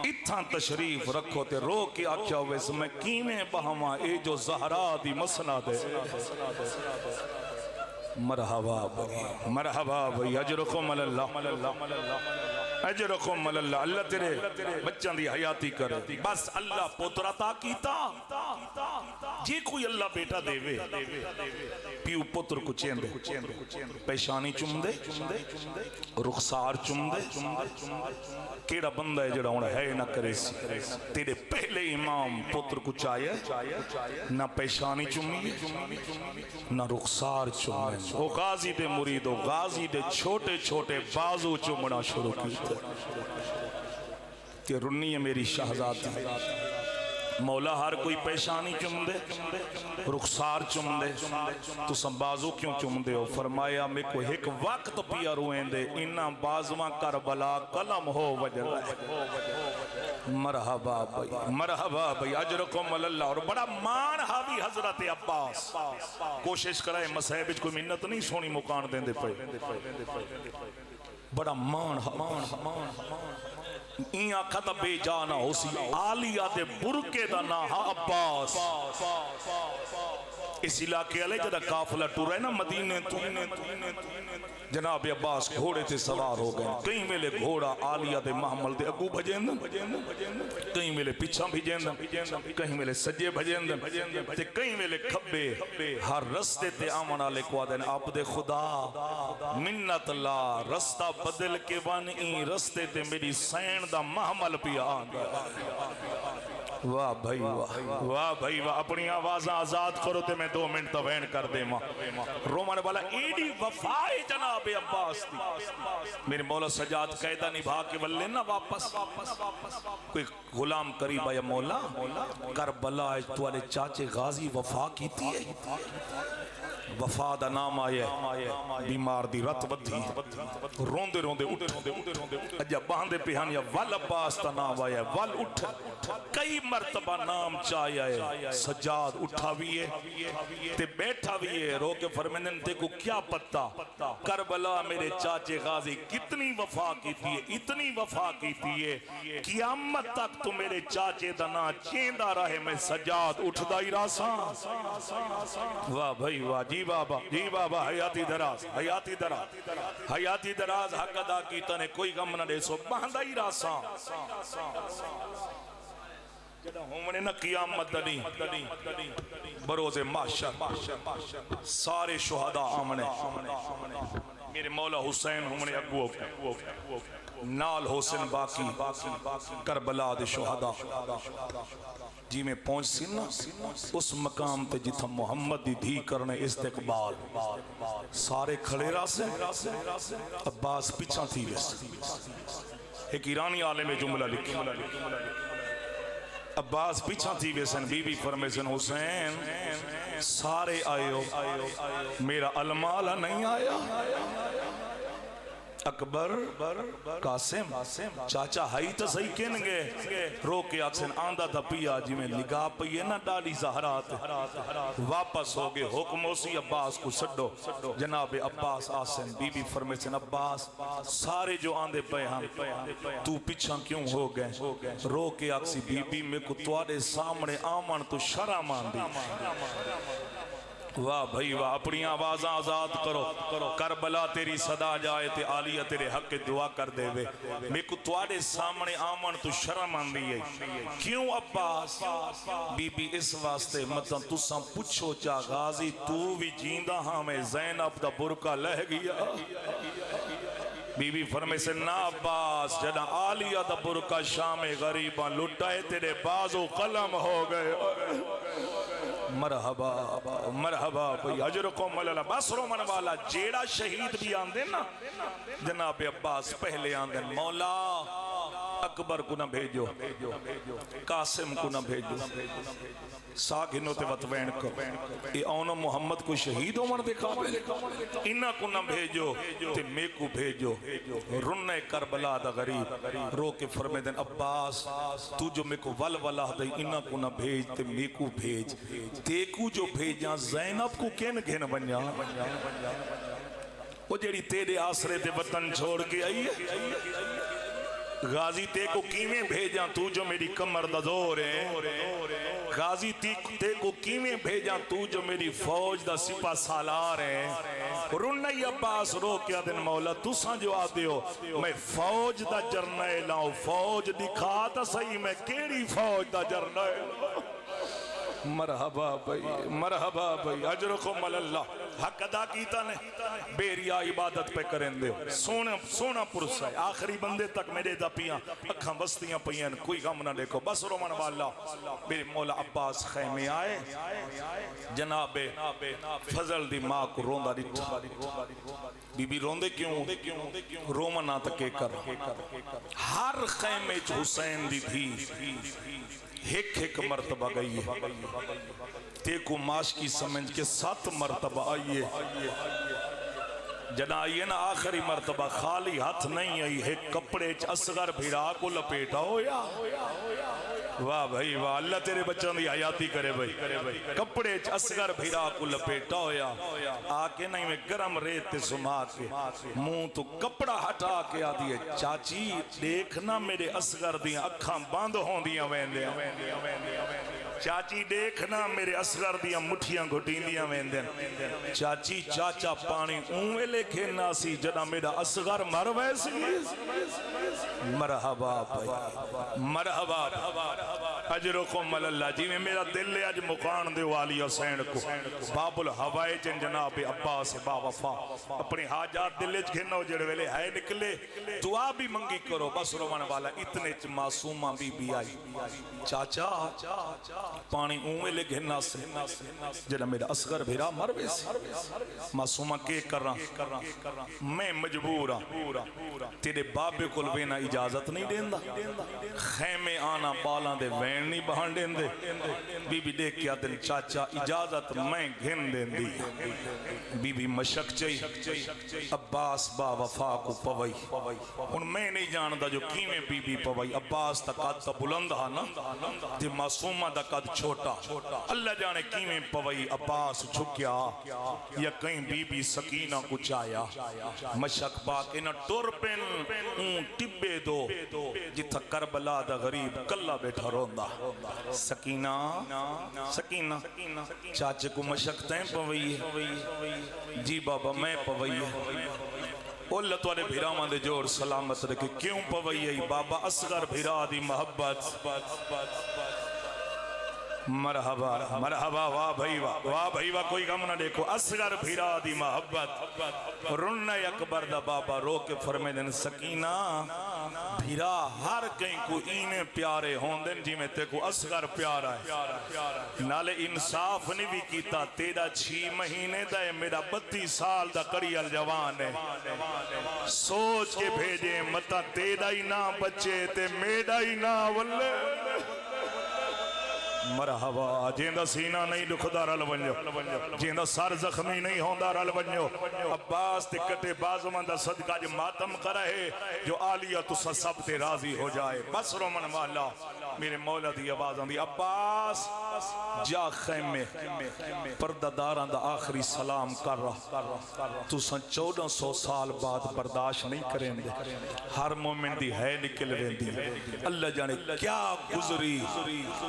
اتھاں تشریف رکھو تے رو کے آکھیا ہوئے سمیں کیمیں بہما اے جو زہرا دی مسنا دے مرحبا بھئی مرحبا بھئی اجرکم اللہ اجرکم اللہ اللہ تیرے بچوں دی حیاتی کرے بس اللہ پتر عطا کیتا جی کوئی اللہ بیٹا دے وے پیو پتر کو چین دے پیشانی چم دے رخسار چم دے کیڑا بندہ ہے جڑا ہونا ہے نہ کرے سی تیرے پہلے امام پتر کو چاہیے نہ پیشانی چمی نہ رخسار چمیں او غازی دے مرید و غازی دے چھوٹے چھوٹے بازو چمنا شروع کیتے کہ رنی ہے میری شہزادی مولا ہر کوئی پیشانی چم دے رخسار چم دے تو سنبازو کیوں چم دے ہو فرمایا میں کو ایک وقت پیا روئیں دے انہاں بازواں کربلا قلم ہو وجل مرحبا بھائی اجرکم اللہ. اور بڑا مان حاوی حضرت عباس کوشش کرائے مسائب کوئی منت نہیں سونی مکان دیں دے پہ بڑا مان این آکھا تا بے جانا ہو سی آلیہ دے برکے دا ناہا عباس اس علاقے علیہ جدہ کافلہ ٹور ہے نا مدینے تو جناب عباس گھوڑے تے سوار ہو گئے کہیں ملے گھوڑا آلیہ دے محمل دے اگو بھجین کہیں ملے پیچھا بھجین کہیں ملے سجے بھجین تے کہیں ملے کھبے ہر رستے تے آمن آلے کو آدھیں آپ دے خدا منت اللہ رستہ بدل کے بانی رستے تے میری سین دا محمل پیا آنگا. واہ بھائی واہ بھائی واہ اپنی آوازاں آزاد کرو تے میں 2 منٹ توین کر دے ماں رومن والا ایڈی وفائی جناب عباس دی میرے مولا سجاد قیدہ نبھا کے ولے نا واپس کوئی غلام قریبا یا مولا کربلا توالے چاچے غازی وفا کی تھی وفا دا نام آئے بیمار دی رت بدھی روندے روندے اٹھ اجا باندے پہن یا ول عباس دا نام آئے ول اٹھ کئی مرتبہ نام چاہیے آئے سجاد اٹھا بھی ہے تے بیٹھا بھی ہے رو کے فرمینن تے کو کیا پتا کربلا میرے چاچے غازی کتنی وفا کی تھی اتنی وفا کی تھی قیامت تک تو میرے چاچے دا نا چیندہ رہے میں سجاد اٹھ دائی راساں. واہ بھائی واہ جی بابا حیاتی دراز حق ادا کی تنے کوئی غم نہ دے سو باندھا ہی راساں جڑا ہومنے نہ قیامت دنی بروز محشر سارے شہداء آمنے میرے مولا حسین ہومنے اگو نال حسین باقی کربلا دے شہداء جی میں پہنچ سینا اس مقام تے جتھا محمد دی دھی کرنے استقبال سارے کھڑے راسے عباس پیچھا تھی ویسے ایک ایرانی عالم جملہ لکھی عباس پیچھا تھی ویسن بی بی فرمیسن حسین سارے آئے ہو میرا المالا نہیں آیا اکبر قاسم چاچا ہائی تا صحیح کہنگے رو کے اکسن آندہ تھا پیا جی میں نگاہ پئیے نا ڈالی زہرات واپس ہو گئے حکم اسی عباس کو سڈو جناب عباس آسن بی بی فرمیسن عباس سارے جو آندے پہ ہم تو پیچھا کیوں ہو گئے رو کے اکسی بی بی میں کو توارے سامنے آمن تو شرم آندی واہ بھائی واہ اپنی آوازاں آزاد کرو کربلا تیری صدا جائے تے عالیہ تیرے حق دعا کر دے وے میں کو توارے سامنے آمن تو شرم آندی ہے کیوں عباس بی بی اس واسطے مطلب تساں پچھو چا غازی تو بھی جیندہ ہاں میں زینب دا برکہ لہ گیا بی بی فرمے سے نا عباس جنا عالیہ دا برکہ شام غریباں لٹائے تیرے بازو قلم ہو گئے مرحبا بھئی اجرکم اللہ بس رومن والا جیڑا شہید بھی آندے نا جناب عباس پہلے آندے مولا اکبر کو نہ بھیجو قاسم کو نہ بھیجو ساگنوں تے وطوین کو اے اونو محمد کو شہید عمر دے قابل انہ کو نہ بھیجو تے میں کو بھیجو رنہ کربلا دا غریب رو کے فرمے دن عباس تو جو میں کو ول دے انہ کو نہ بھیج تے میں کو بھیج تے کو جو بھیجاں زینب کو کین گھن بنیا وہ جیڑی تیرے آسرے تے وطن چھوڑ کے آئی ہے غازی تے کو کیویں بھیجاں تو جو میری کمر دا زور ہے غازی تے کو کیویں بھیجاں تو جو میری فوج دا سپا سالار ہے رنی عباس رو کیا دن مولا تساں جو آتے ہو میں فوج دا جرنیل آؤں فوج دکھا تا صحیح میں کیڑی فوج دا جرنیل مرحبا بھائی اجرکم اللہ حق ادا کیتا نے بیریا عبادت پہ کریں دے سونا پرس ہے آخری بندے تک میرے دا پیاں اکھاں بستیاں پیاں کوئی غم نہ دیکھو بس رومن والا میرے مولا عباس خیمے آئے جناب فضل دی ماں کو روندہ دیتا بی بی روندے کیوں رومنا تکے کر ہر خیمے چ حسین دی تھی ایک مرتبہ گئی ہے تے کو معاش کی سمجھ کے 7 مرتبہ آئیے جنا آئیے نا آخری مرتبہ خالی ہاتھ نہیں آئی ایک کپڑے اصغر بھیڑا کو لپیٹا ہویا واہ بھائی واہ اللہ تیرے بچوں دی حیاتی کرے بھائی کپڑے اصغر بھیڑا کو لپیٹا ہویا آکے نہیں میں گرم ریت تے سما کے منہ تو کپڑا ہٹا کے آدھی ہے چاچی دیکھنا میرے اصغر دیاں اکھاں باندھ ہوں دیاں ویندے چاچی دیکھنا میرے اصغر دیاں مٹھیاں گھٹین دیاں ویندے چاچی چاچا پانی اونوے لکھے ناسی جنا میرا اصغر مر ویسی مرحبا بھائی مرحبا اجرکم اللہ جی میں میرا دل لے اج مقان دے والی حسین کو باب الحوائج جناب عباس با وفا اپنی حاجات دل لے گھنو جڑ ویلے ہے نکلے دعا بھی منگی کرو بس روان والا اتنے معصومہ بی آئی چاچا پانی اوے لے گھنا سے جڑا میرا اصغر بھیرا مر ویسی معصومہ کے کر رہا میں مجبور ہاں تیرے بابے کو لوینا اجازت نہیں دیندہ خیمے آنا بالاں دے وین نہیں بہن دیندے بی بی دیکھ کیا دن چاچا اجازت میں گھن دیندی بی بی مشک چاہی عباس با وفا کو پوئی ان میں نہیں جاندہ جو کیمیں بی بی پوئی عباس تا قد تا بلند نا تے معصومہ دا قد چھوٹا اللہ جانے کیمیں پوئی عباس جھکیا یا کہیں بی بی سکینہ کچھ آیا مشک پاک انہ ٹور پین اون ٹبے دو جتھا کربلا دا غریب کلہ بیٹھا روندہ سکینہ سکینہ چاچے کو مشکتیں پوئی جی بابا میں پوئی اللہ تعالی بھیرامان دے جوڑ سلامت رکھے کیوں پوئی بابا اصغر بھیرا دی محبت مرحبا مرحبا واہ بھائی واہ کوئی غم نہ دیکھو اصغر بھیرا دی محبت رن اکبر دا بابا رو کے فرمے دن سکینہ بھیرا ہر کہیں کو اینے پیارے ہون دن جی میں تے کو اصغر پیارا ہے نالے انصاف نہیں بھی کیتا تیرا 6 مہینے دا ہے میرا 32 سال دا کری الجوان ہے سوچ کے بھیجے متا تیرا ہی نہ بچے تے میرا ہی نہ واللہ مرحبا جیندہ سینہ نہیں دکھدا رل ونجو جیندہ سر زخمی نہیں ہوندہ رل ونجو عباس تے کٹے بازمندہ صدقہ جو ماتم کرے جو آلیہ تسا سب تے راضی ہو جائے بس رومن والا میرے مولا دی آواز آندی عباس جا خیمے پردہ داران دا آخری سلام کر رہا تسا 1400 سال بعد برداشت نہیں کریں دے ہر مومن دی ہے نکل ویندی اللہ جانے کیا گزری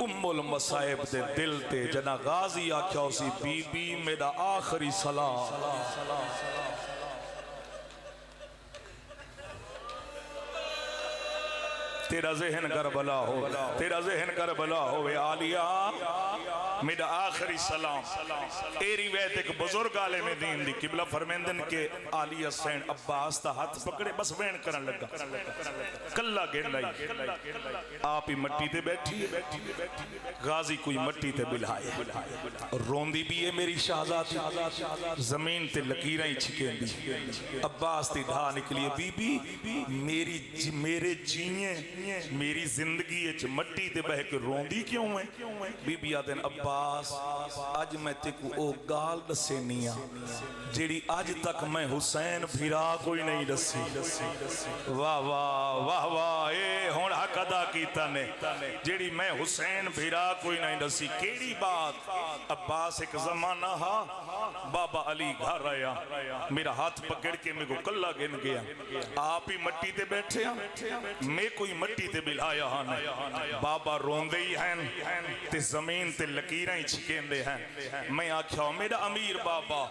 ام المصائب دے دل تے جنا غازی آکھیا اسی بی بی میرا آخری سلام تیرا ذہن کربلا ہو تیرا ذہن کربلا ہوئے آلیہ میرا آخری سلام اے روایت ایک بزرگ عالم دین دی قبلہ فرمیندن کے آلیہ سین عباس تا ہاتھ پکڑے بس وین کرن لگا کلہ گن لائی آپ ہی مٹی تے بیٹھی غازی کوئی مٹی تے بلائے روندی بھی ہے میری شہزادی زمین تے لکیریں چھکیں دی عباس تے دھا نکلی بی بی میرے جیئیں میری زندگی اچ مٹی تے بہ کے روندی کیوں ہے بی بی آدھن عباس آج میں تے کو او گال دسے نیا جیڑی آج تک میں حسین بھیرا کوئی نہیں دسی واہ واہ واہ واہ اے ہون حق ادا کیتا نے جیڑی میں حسین بھیرا کوئی نہیں دسی کیڑی بات عباس ایک زمانہ ہا بابا علی گھر آیا میرا ہاتھ پکڑ کے میں کو کلہ گن گیا آپ ہی مٹی تے بیٹھے ہیں میں کوئی مٹی تے بلایا ہاں بابا روندے ہی ہیں تے زمین تے لکیریں چھکیں دے ہیں میں آکھیا میرا امیر بابا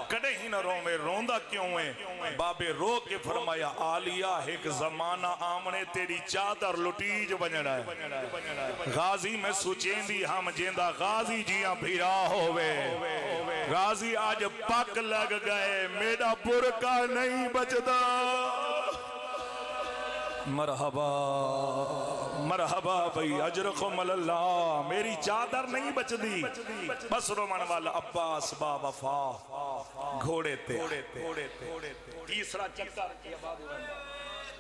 کڑے ہی نہ رو میں روندہ کیوں ہے بابے رو کے فرمایا آلیہ ایک زمانہ آمنے تیری چادر لٹی جو بنجڑا ہے غازی میں سوچیں دی ہم جیندہ غازی جیاں بھیرا ہوئے غازی آج پک لگ گئے میرا برکہ نہیں بچدا مرحبا مرحبا بھئی اجرکم اللہ. میری چادر نہیں بچ دی بس رومن والا عباس با وفا گھوڑے تے.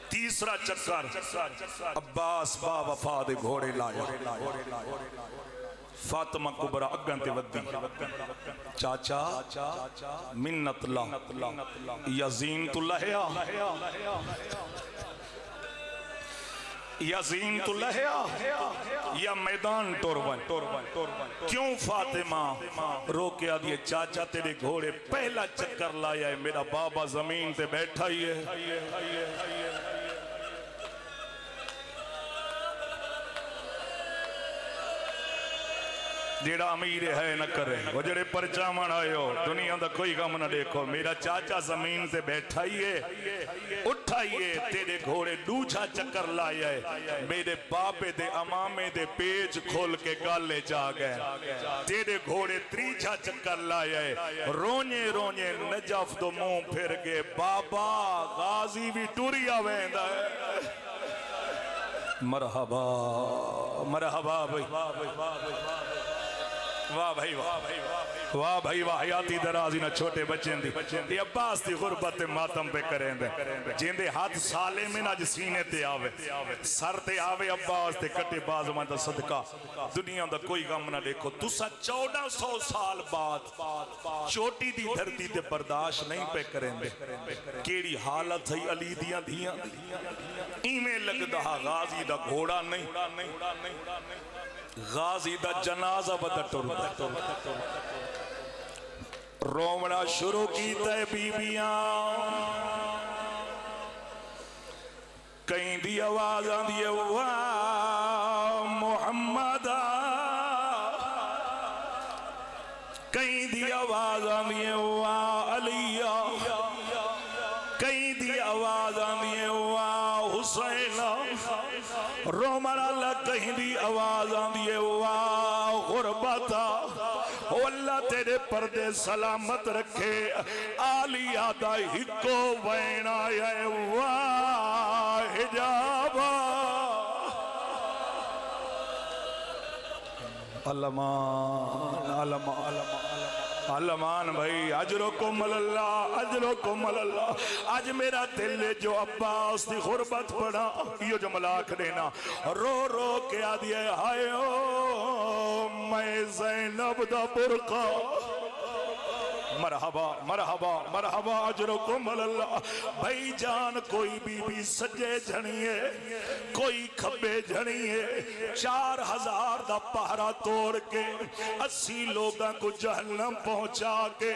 تیسرا چکر عباس با وفا دے گھوڑے لایا. فاطمہ کبرا اگن تے ودی چاچا منت اللہ یا زینت اللہ یا زینت اللہ یا میدان ٹورون. کیوں فاطمہ رو کے آدھئے چاچا تیرے گھوڑے پہلا چکر لایا ہے میرا بابا زمین تے بیٹھا ہی ہے. جیڑا امیر ہے نہ کرے وہ جڑے پرچامن آئے ہو دنیا دا کوئی غم نہ دیکھو. میرا چاچا زمین تے بیٹھا ہی ہے اٹھائیے تیرے گھوڑے دوجھا چکر لائے ہے. میرے بابے دے امامے دے پیج کھول کے گالے جا گئے. تیرے گھوڑے تریجھا چکر لائے ہے. رونے رونے نجف دو منہ پھر گئے. بابا غازی بھی ٹوریا ویندہ ہے. مرحبا مرحبا بھئی واہ بھائی واہ بھائی واہ. حیاتی درازی نہ چھوٹے بچیں دی یہ عباس دی غربت ماتم پہ کریں دے جن دے ہاتھ سالے میں نہ جسینے تے آوے سر تے آوے عباس تے کٹے بازمان دا صدقہ. دنیا دا کوئی غم نہ دیکھو. تسا 1400 سال بعد چوٹی دی دھرتی تے برداشت نہیں پہ کریں دے. کیڑی حالت ہے علی دیاں دیاں ایمیں لگ دہا غازی دا گھوڑا نہیں غازی دا جنازہ بدہ ٹر رومنا شروع کی تے بیبیاں. کہیں دی آواز آن دیئے واہ محمد. کہیں دی آواز آن دیئے واہ علی. کہیں دی آواز آن دیئے واہ حسین. رومن اللہ کہیں دی آواز آن دیئے واہ غربتا. اللہ تیرے پردے سلامت رکھے. آلی آدھا ہکو وین آئے واہ حجابا. علمان علمان علمان بھائی اجرکم اللہ اجرکم اللہ. آج میرا دل جو عباس دی غربت پڑا یہ جو ملاک دینا رو رو کے آدھئے ہائے او میں زینب دا برقع. مرحبا مرحبا مرحبا اجرکم اللہ. بھائی جان کوئی بی بی سجے جھنیے کوئی کھبے جھنیے. 4000 دا پہرا توڑ کے 80 لوگاں کو جہنم پہنچا کے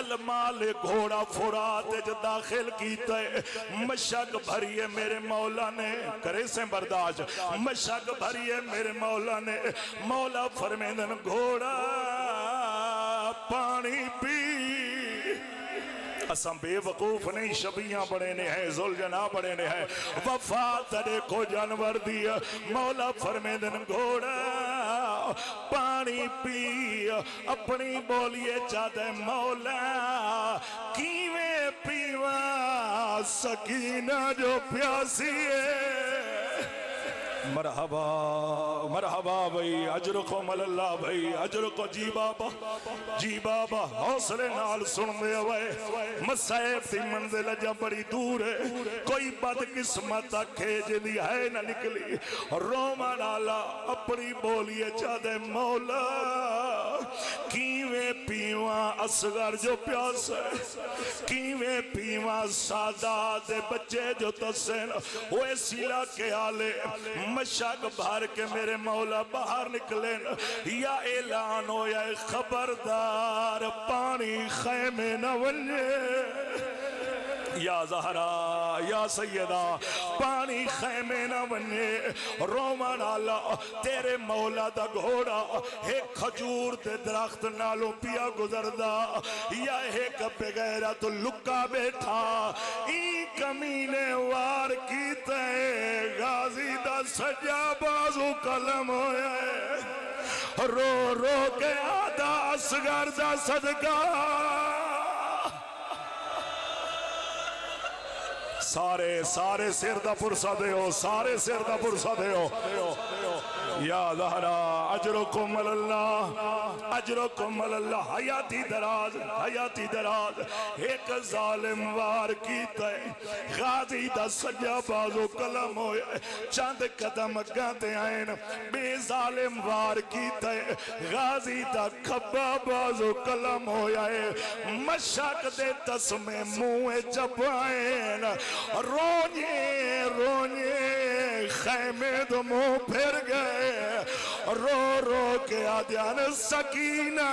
المال گھوڑا فرات جو داخل کیتا ہے. مشک بھریے میرے مولا نے کرے سے برداشت. مشک بھریے میرے مولا نے. مولا فرمیدن گھوڑا پانی پی. اساں بے وقوف نہیں شبیاں بڑے نے ہیں ذوالجنا بڑے نے ہیں. وفات دیکھو جانور دیا. مولا فرمیدن گھوڑا پانی پی. اپنی بولیے چاہتے مولا کیویں پیوا سکینہ جو پیاسی ہے. مرحبا مرحبا بھئی اجرکم اللہ بھئی اجرکو. جی بابا حوصلے نال سن دے ہوئے. مسائب تھی منزل جا بڑی دور ہے. کوئی بد قسمت کھیج دی ہے نہ نکلی. رومن آلہ اپنی بولیے چاہتے مولا کیویں پیواں اصغر جو پیاس ہے. کیویں پیواں سادات بچے جو تسین ہوئے سیلا کے آلے. مشک بھار کے میرے مولا باہر نکلیں. یا اعلان ہو یا خبردار پانی خیمے نہ ونجے. یا زہرا یا سیدہ پانی خیمے نہ ونجے. رومن آلہ تیرے مولا دا گھوڑا ایک کھجور دے درخت نالوں پیا گزردہ. یا ایک بغیرہ تو لکا بیٹھا. ای کمینے وار کیتے غازی دا سجا بازو قلم ہویا ہے. رو رو کے آدھا اصغر دا صدقہ. سارے سارے سر دا پرسا دیو سارے سر دا پرسا دیو یا زہرا اجرکم اللہ اجرکم اللہ حیاتی دراز ایک ظالم وار کیتا ہے غازی دا سجا بازو کلم ہوئے چند قدم گاتے آئین بے ظالم وار کیتا ہے غازی دا کھبا بازو کلم ہوئے مشک دے تسمے موے چپائین رونی رونی خیمے دو منہ پھر گئے رو رو کے آدیان سکینہ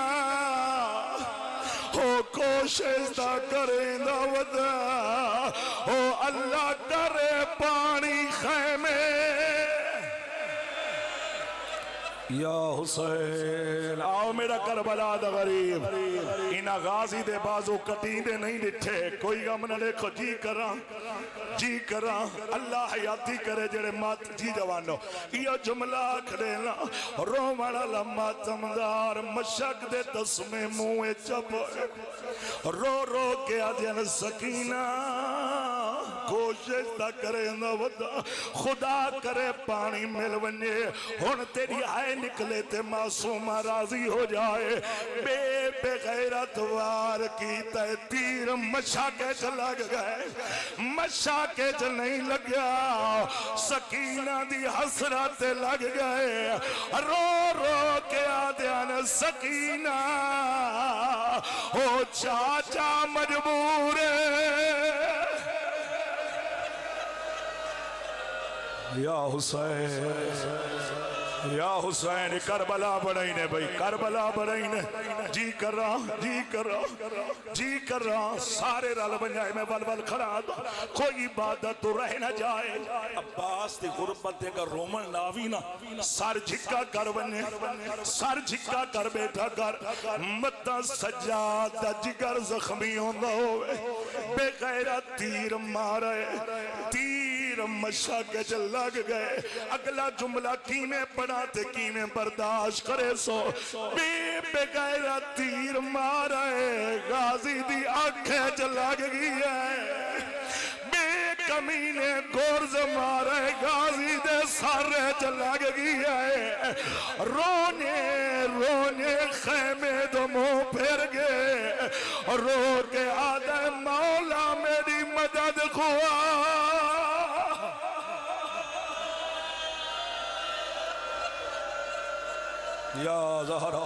ہو کوشش دا کریں دا ودا ہو اللہ کرے پانی خیمے یا حسین آؤ میرا کربلا دا غریب انہا غازی دے بازو کٹین دے نہیں ڈٹھے کوئی غم نہ دیکھو جی کرا اللہ حیاتی کرے جڑے مات جی جوانو یہ جملہ کھڑینا رو مانا لما تمدار مشک دے تسمے موے چپ رو رو کے آدین سکینہ کوشش تا کرے نہ ودا خدا کرے پانی مل ونجے ہون تیری آئے نکلے تے معصوم راضی ہو جائے بے غیرت وار کی تے تیر مشاکے چ لگ گئے مشاکے چ نہیں لگیا سکینہ دی حسرت لگ گئے رو رو کے آدیان سکینہ ہو چاچا مجبور یا حسین کربلا بڑھائینے بھئی کربلا بڑھائینے جی کر رہا سارے رل بن جائے میں ول کھڑا دا کوئی عبادت تو رہ نہ جائے عباس دی غربت دے گا رومن لاوی نا سر جھکا کر بنے سر جھکا کر بیٹھا کر متا سجاد دا جگر زخمی ہوندہ ہوئے بے غیرت تیر مارے تیر مشا کے چل لگ گئے اگلا جملہ کینے پڑھاتے کینے برداشت کرے سو بے غیرت تیر مارے غازی دی آنکھیں چل لگ گئی ہے بے کمینے گورز مارے غازی دے سارے چل لگ گئی ہے رونے خیمے دو منہ پھر گئے رو کے آدھے مولا میری مدد خواہ یا زہرا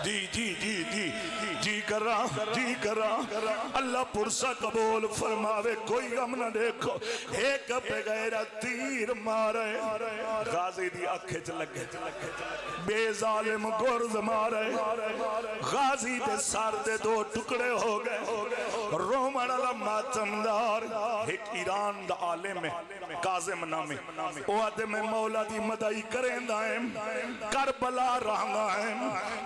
جی کر رہا اللہ پرسا قبول فرماوے کوئی غم نہ دیکھو ایک بغیر تیر مارے غازی دی آنکھیں چ لگے بے ظالم گرز مارے غازی دے سار دے دو ٹکڑے ہو گئے رومن ماتمدار ایک ایران دا عالم ہے قاسم نامی وہ آدھے میں مولا دی مدعی کریں دائم کربلا رہنا ہے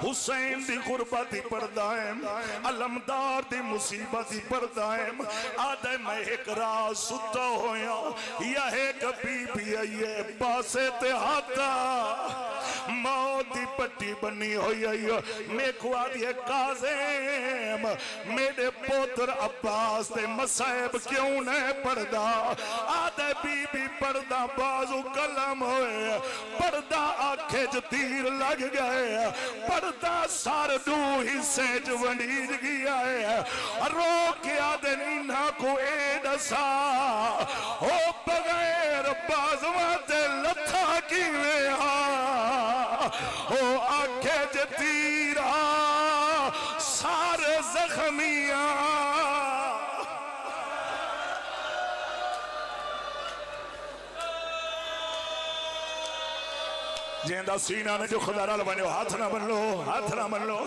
حسین دی غربتی پردائم علمدار دی مصیبتی پردائم آدھے میں ایک راز ستا ہویا یا ایک بی بی آئیے پاسے تے ہاتا موت دی پٹی بنی ہوئی آئیے میں کو آدھے قاسم میرے پوتر عباس تے مسائب کیوں نہ پردہ آدھے بی بی پردہ بازو کلم ہوئے پردہ آنکھیں جو تیر لگ گئے پردہ سار دو حصے جو ونڈیج گیا ہے رو کے آدھے نینا کو ایڈسا او بغیر بازوات لتھا کی میں او آنکھیں جو تیرہ سارے زخمیاں جیندہ سینہ نے جو خدا رال بنو ہاتھ نہ بن لو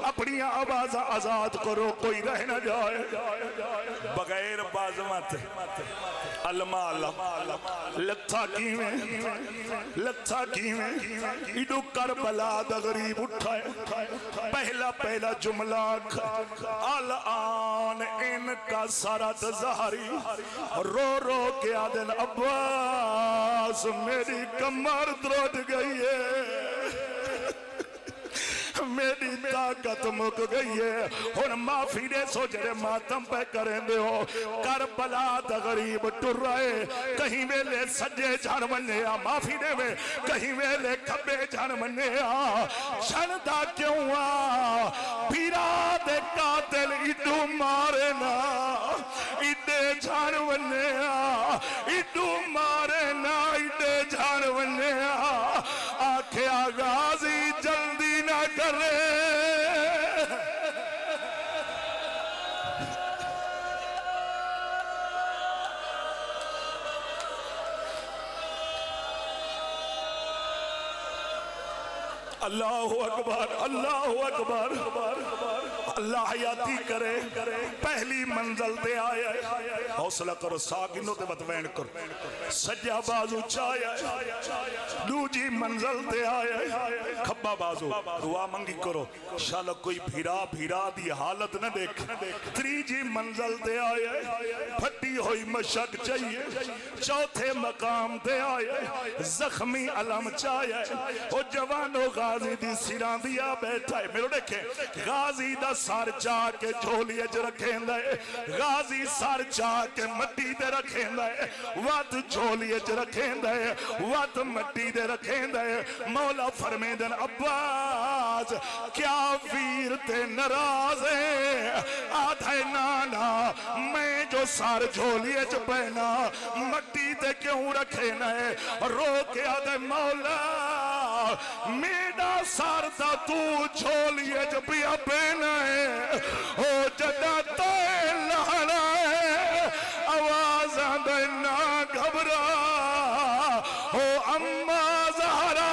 اپنی آواز آزاد کرو کوئی رہ نہ جائے بغیر بازمت المال لتھا کیویں ایڈو کربلا دا غریب اٹھائے پہلا جملہ الان ان کا سارت ظاہری رو رو کے آدن عباس میری کمر درد گئی ہے میری طاقت مک گئی ہے ہن معافی دے سو جڑے ماتم پہ کریں دے ہو کربلا دا غریب ٹر رہے کہیں ویلے سجے جان منے معافی دے میں کہیں ویلے کھبے جان منے چھندا کیوں پیرا دے قاتل ایڈو مارے نا ایڈے جان منے ایڈو مارے نا ایڈے جان منے آکھیا غازی جلدی نہ کرے اللہ اکبر اللہ اکبر اللہ حیاتی کرے پہلی منزل تے آیا حوصلہ کرو ساکنوں تے بتوین کرو سجا بازو چایا دوجی منزل تے آیا کھبا بازو دعا منگی کرو انشاءاللہ کوئی بھیرا دی حالت نہ دیکھ تریجی منزل تے آیا پھٹی ہوئی مشک چاہیے چوتھے مقام تے آیا زخمی علم چاہیے وہ جوانو غازی دی سیران دیا بیٹھا ہے میرے دیکھیں غازی دا سار چاہ کے جھولیے جو رکھیں دے غازی سار چاہ کے مٹی دے رکھیں دے وات جھولیے جو رکھیں دے وات مٹی دے رکھیں دے مولا فرمین دن عباس کیا ویر تے نراز ہے آدھے نانا میں جو سار جھولیے جو پہنا مٹی دے کیوں رکھیں دے رو کے آدھے مولا میڈا سارتا تو جھولیے جو پیا پہنا ہے او جدہ تے لہنا ہے آواز آدھے نہ گھبرا او اممہ زہرا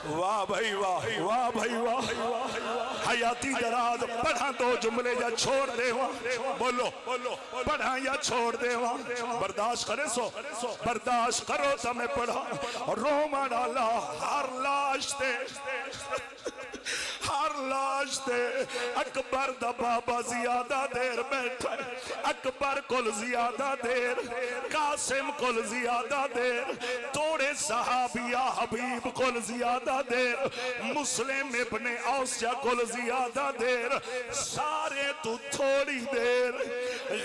واہ بھائی واہ بھائی واہ حیاتی دراز پڑھا دو جملے یا چھوڑ دے بولو پڑھا یا چھوڑ دے برداشت کرے سو برداشت کرو تا میں پڑھا روما ڈالا ہر لاش تے اکبر دا بابا زیادہ دیر بیٹھا ہے اکبر کل زیادہ دیر قاسم کل زیادہ دیر توڑے صحابیہ حبیب کل زیادہ دیر مسلم ابن اوسیہ کل زیادہ دیر سارے تو تھوڑی دیر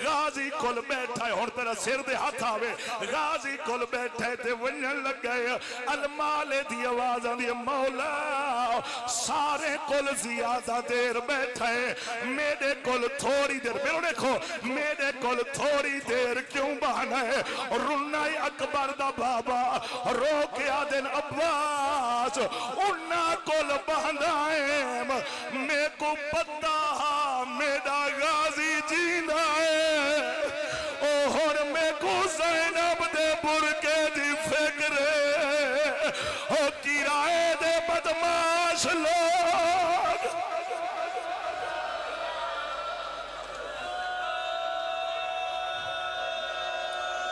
غازی کل بیٹھا ہے اور تیرا سر دے ہاتھ آوے غازی کل بیٹھا ہے تے ونجن لگ گئے المال دی آوازاں دی مولا سارے کل زیادہ دیر بیٹھا ہے میرے کل تھوڑی دیر میرے دیکھو میرے کل تھوڑی دیر کیوں بہنا ہے رنائی اکبر دا بابا رو کے آدن عباس انہا کل بہنا ہے میں کو پتہ میرا غازی جینا ہے اوہر میں کو زینب دے برکے دی فکر او کرائے دے بدماش لوگ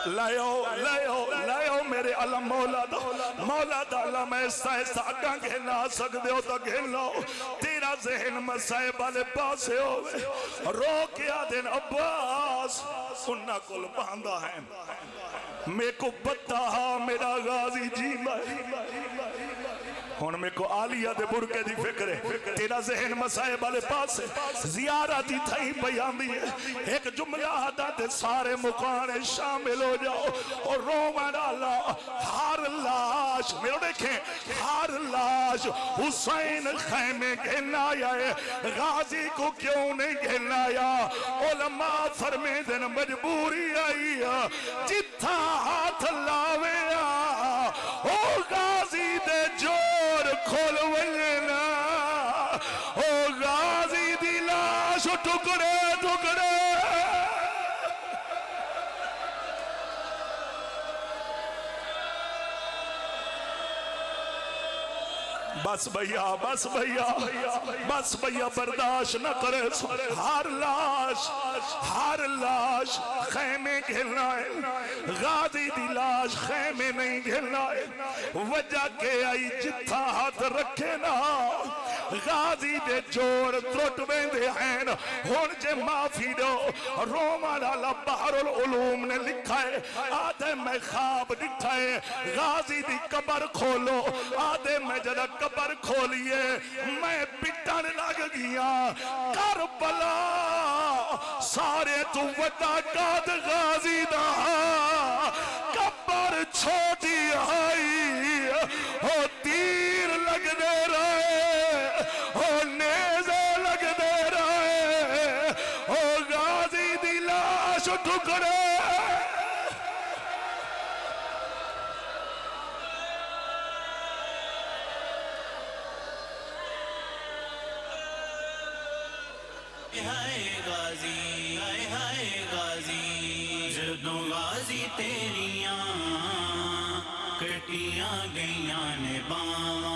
لائیو میرے علم مولا دا علم ایسا اگاں گھنا سکتے ہو تو گھن لو تیرا ذہن مسائب والے پاسے ہوئے رو کیا دن عباس انہا کل باندھا ہے میں کو پتہ میرا غازی جینا ہون میں کو آلیہ دے برکے دی فکر ہے تیرا ذہن مسائب والے پاس ہے زیارتی تھائی بیان دی ہے ایک جملہ آدھا دے سارے مقانے شامل ہو جاؤ اور رومن اللہ ہر لاش میرے دیکھیں ہر لاش حسین خیمے گھنا آیا ہے غازی کو کیوں نہیں گھنا آیا علماء فرمے دن مجبوری آئی جتھا ہاتھ لاوے او غازی دے جور کھول وننا او غازی دی لاش ٹکڑے ٹکڑے بس بھیا برداشت نہ کرے ہر لاش خیمے گھلنا ہے غازی دی لاش خیمے نہیں گھلنا ہے وجہ کے آئی جتھا ہاتھ رکھے نا غازی دے جوڑ ترٹ ویندے ہیں ہن جے معافی دو روم والا بحر العلوم نے لکھا ہے آدھے میں خواب ڈٹھا ہے غازی دی قبر کھولو آدھے میں جڑا قبر کھولیے میں پٹن لگ گیا کربلا سارے تو وڈا قاد غازی دا قبر چھوٹی آئی ہو تیر لگ دے رہے ہو نیزے لگ دے رہے ہو غازی دی لاش ٹکڑے غازی ہائے غازی جدوں غازی تیریاں کٹیاں گئیاں نے باواں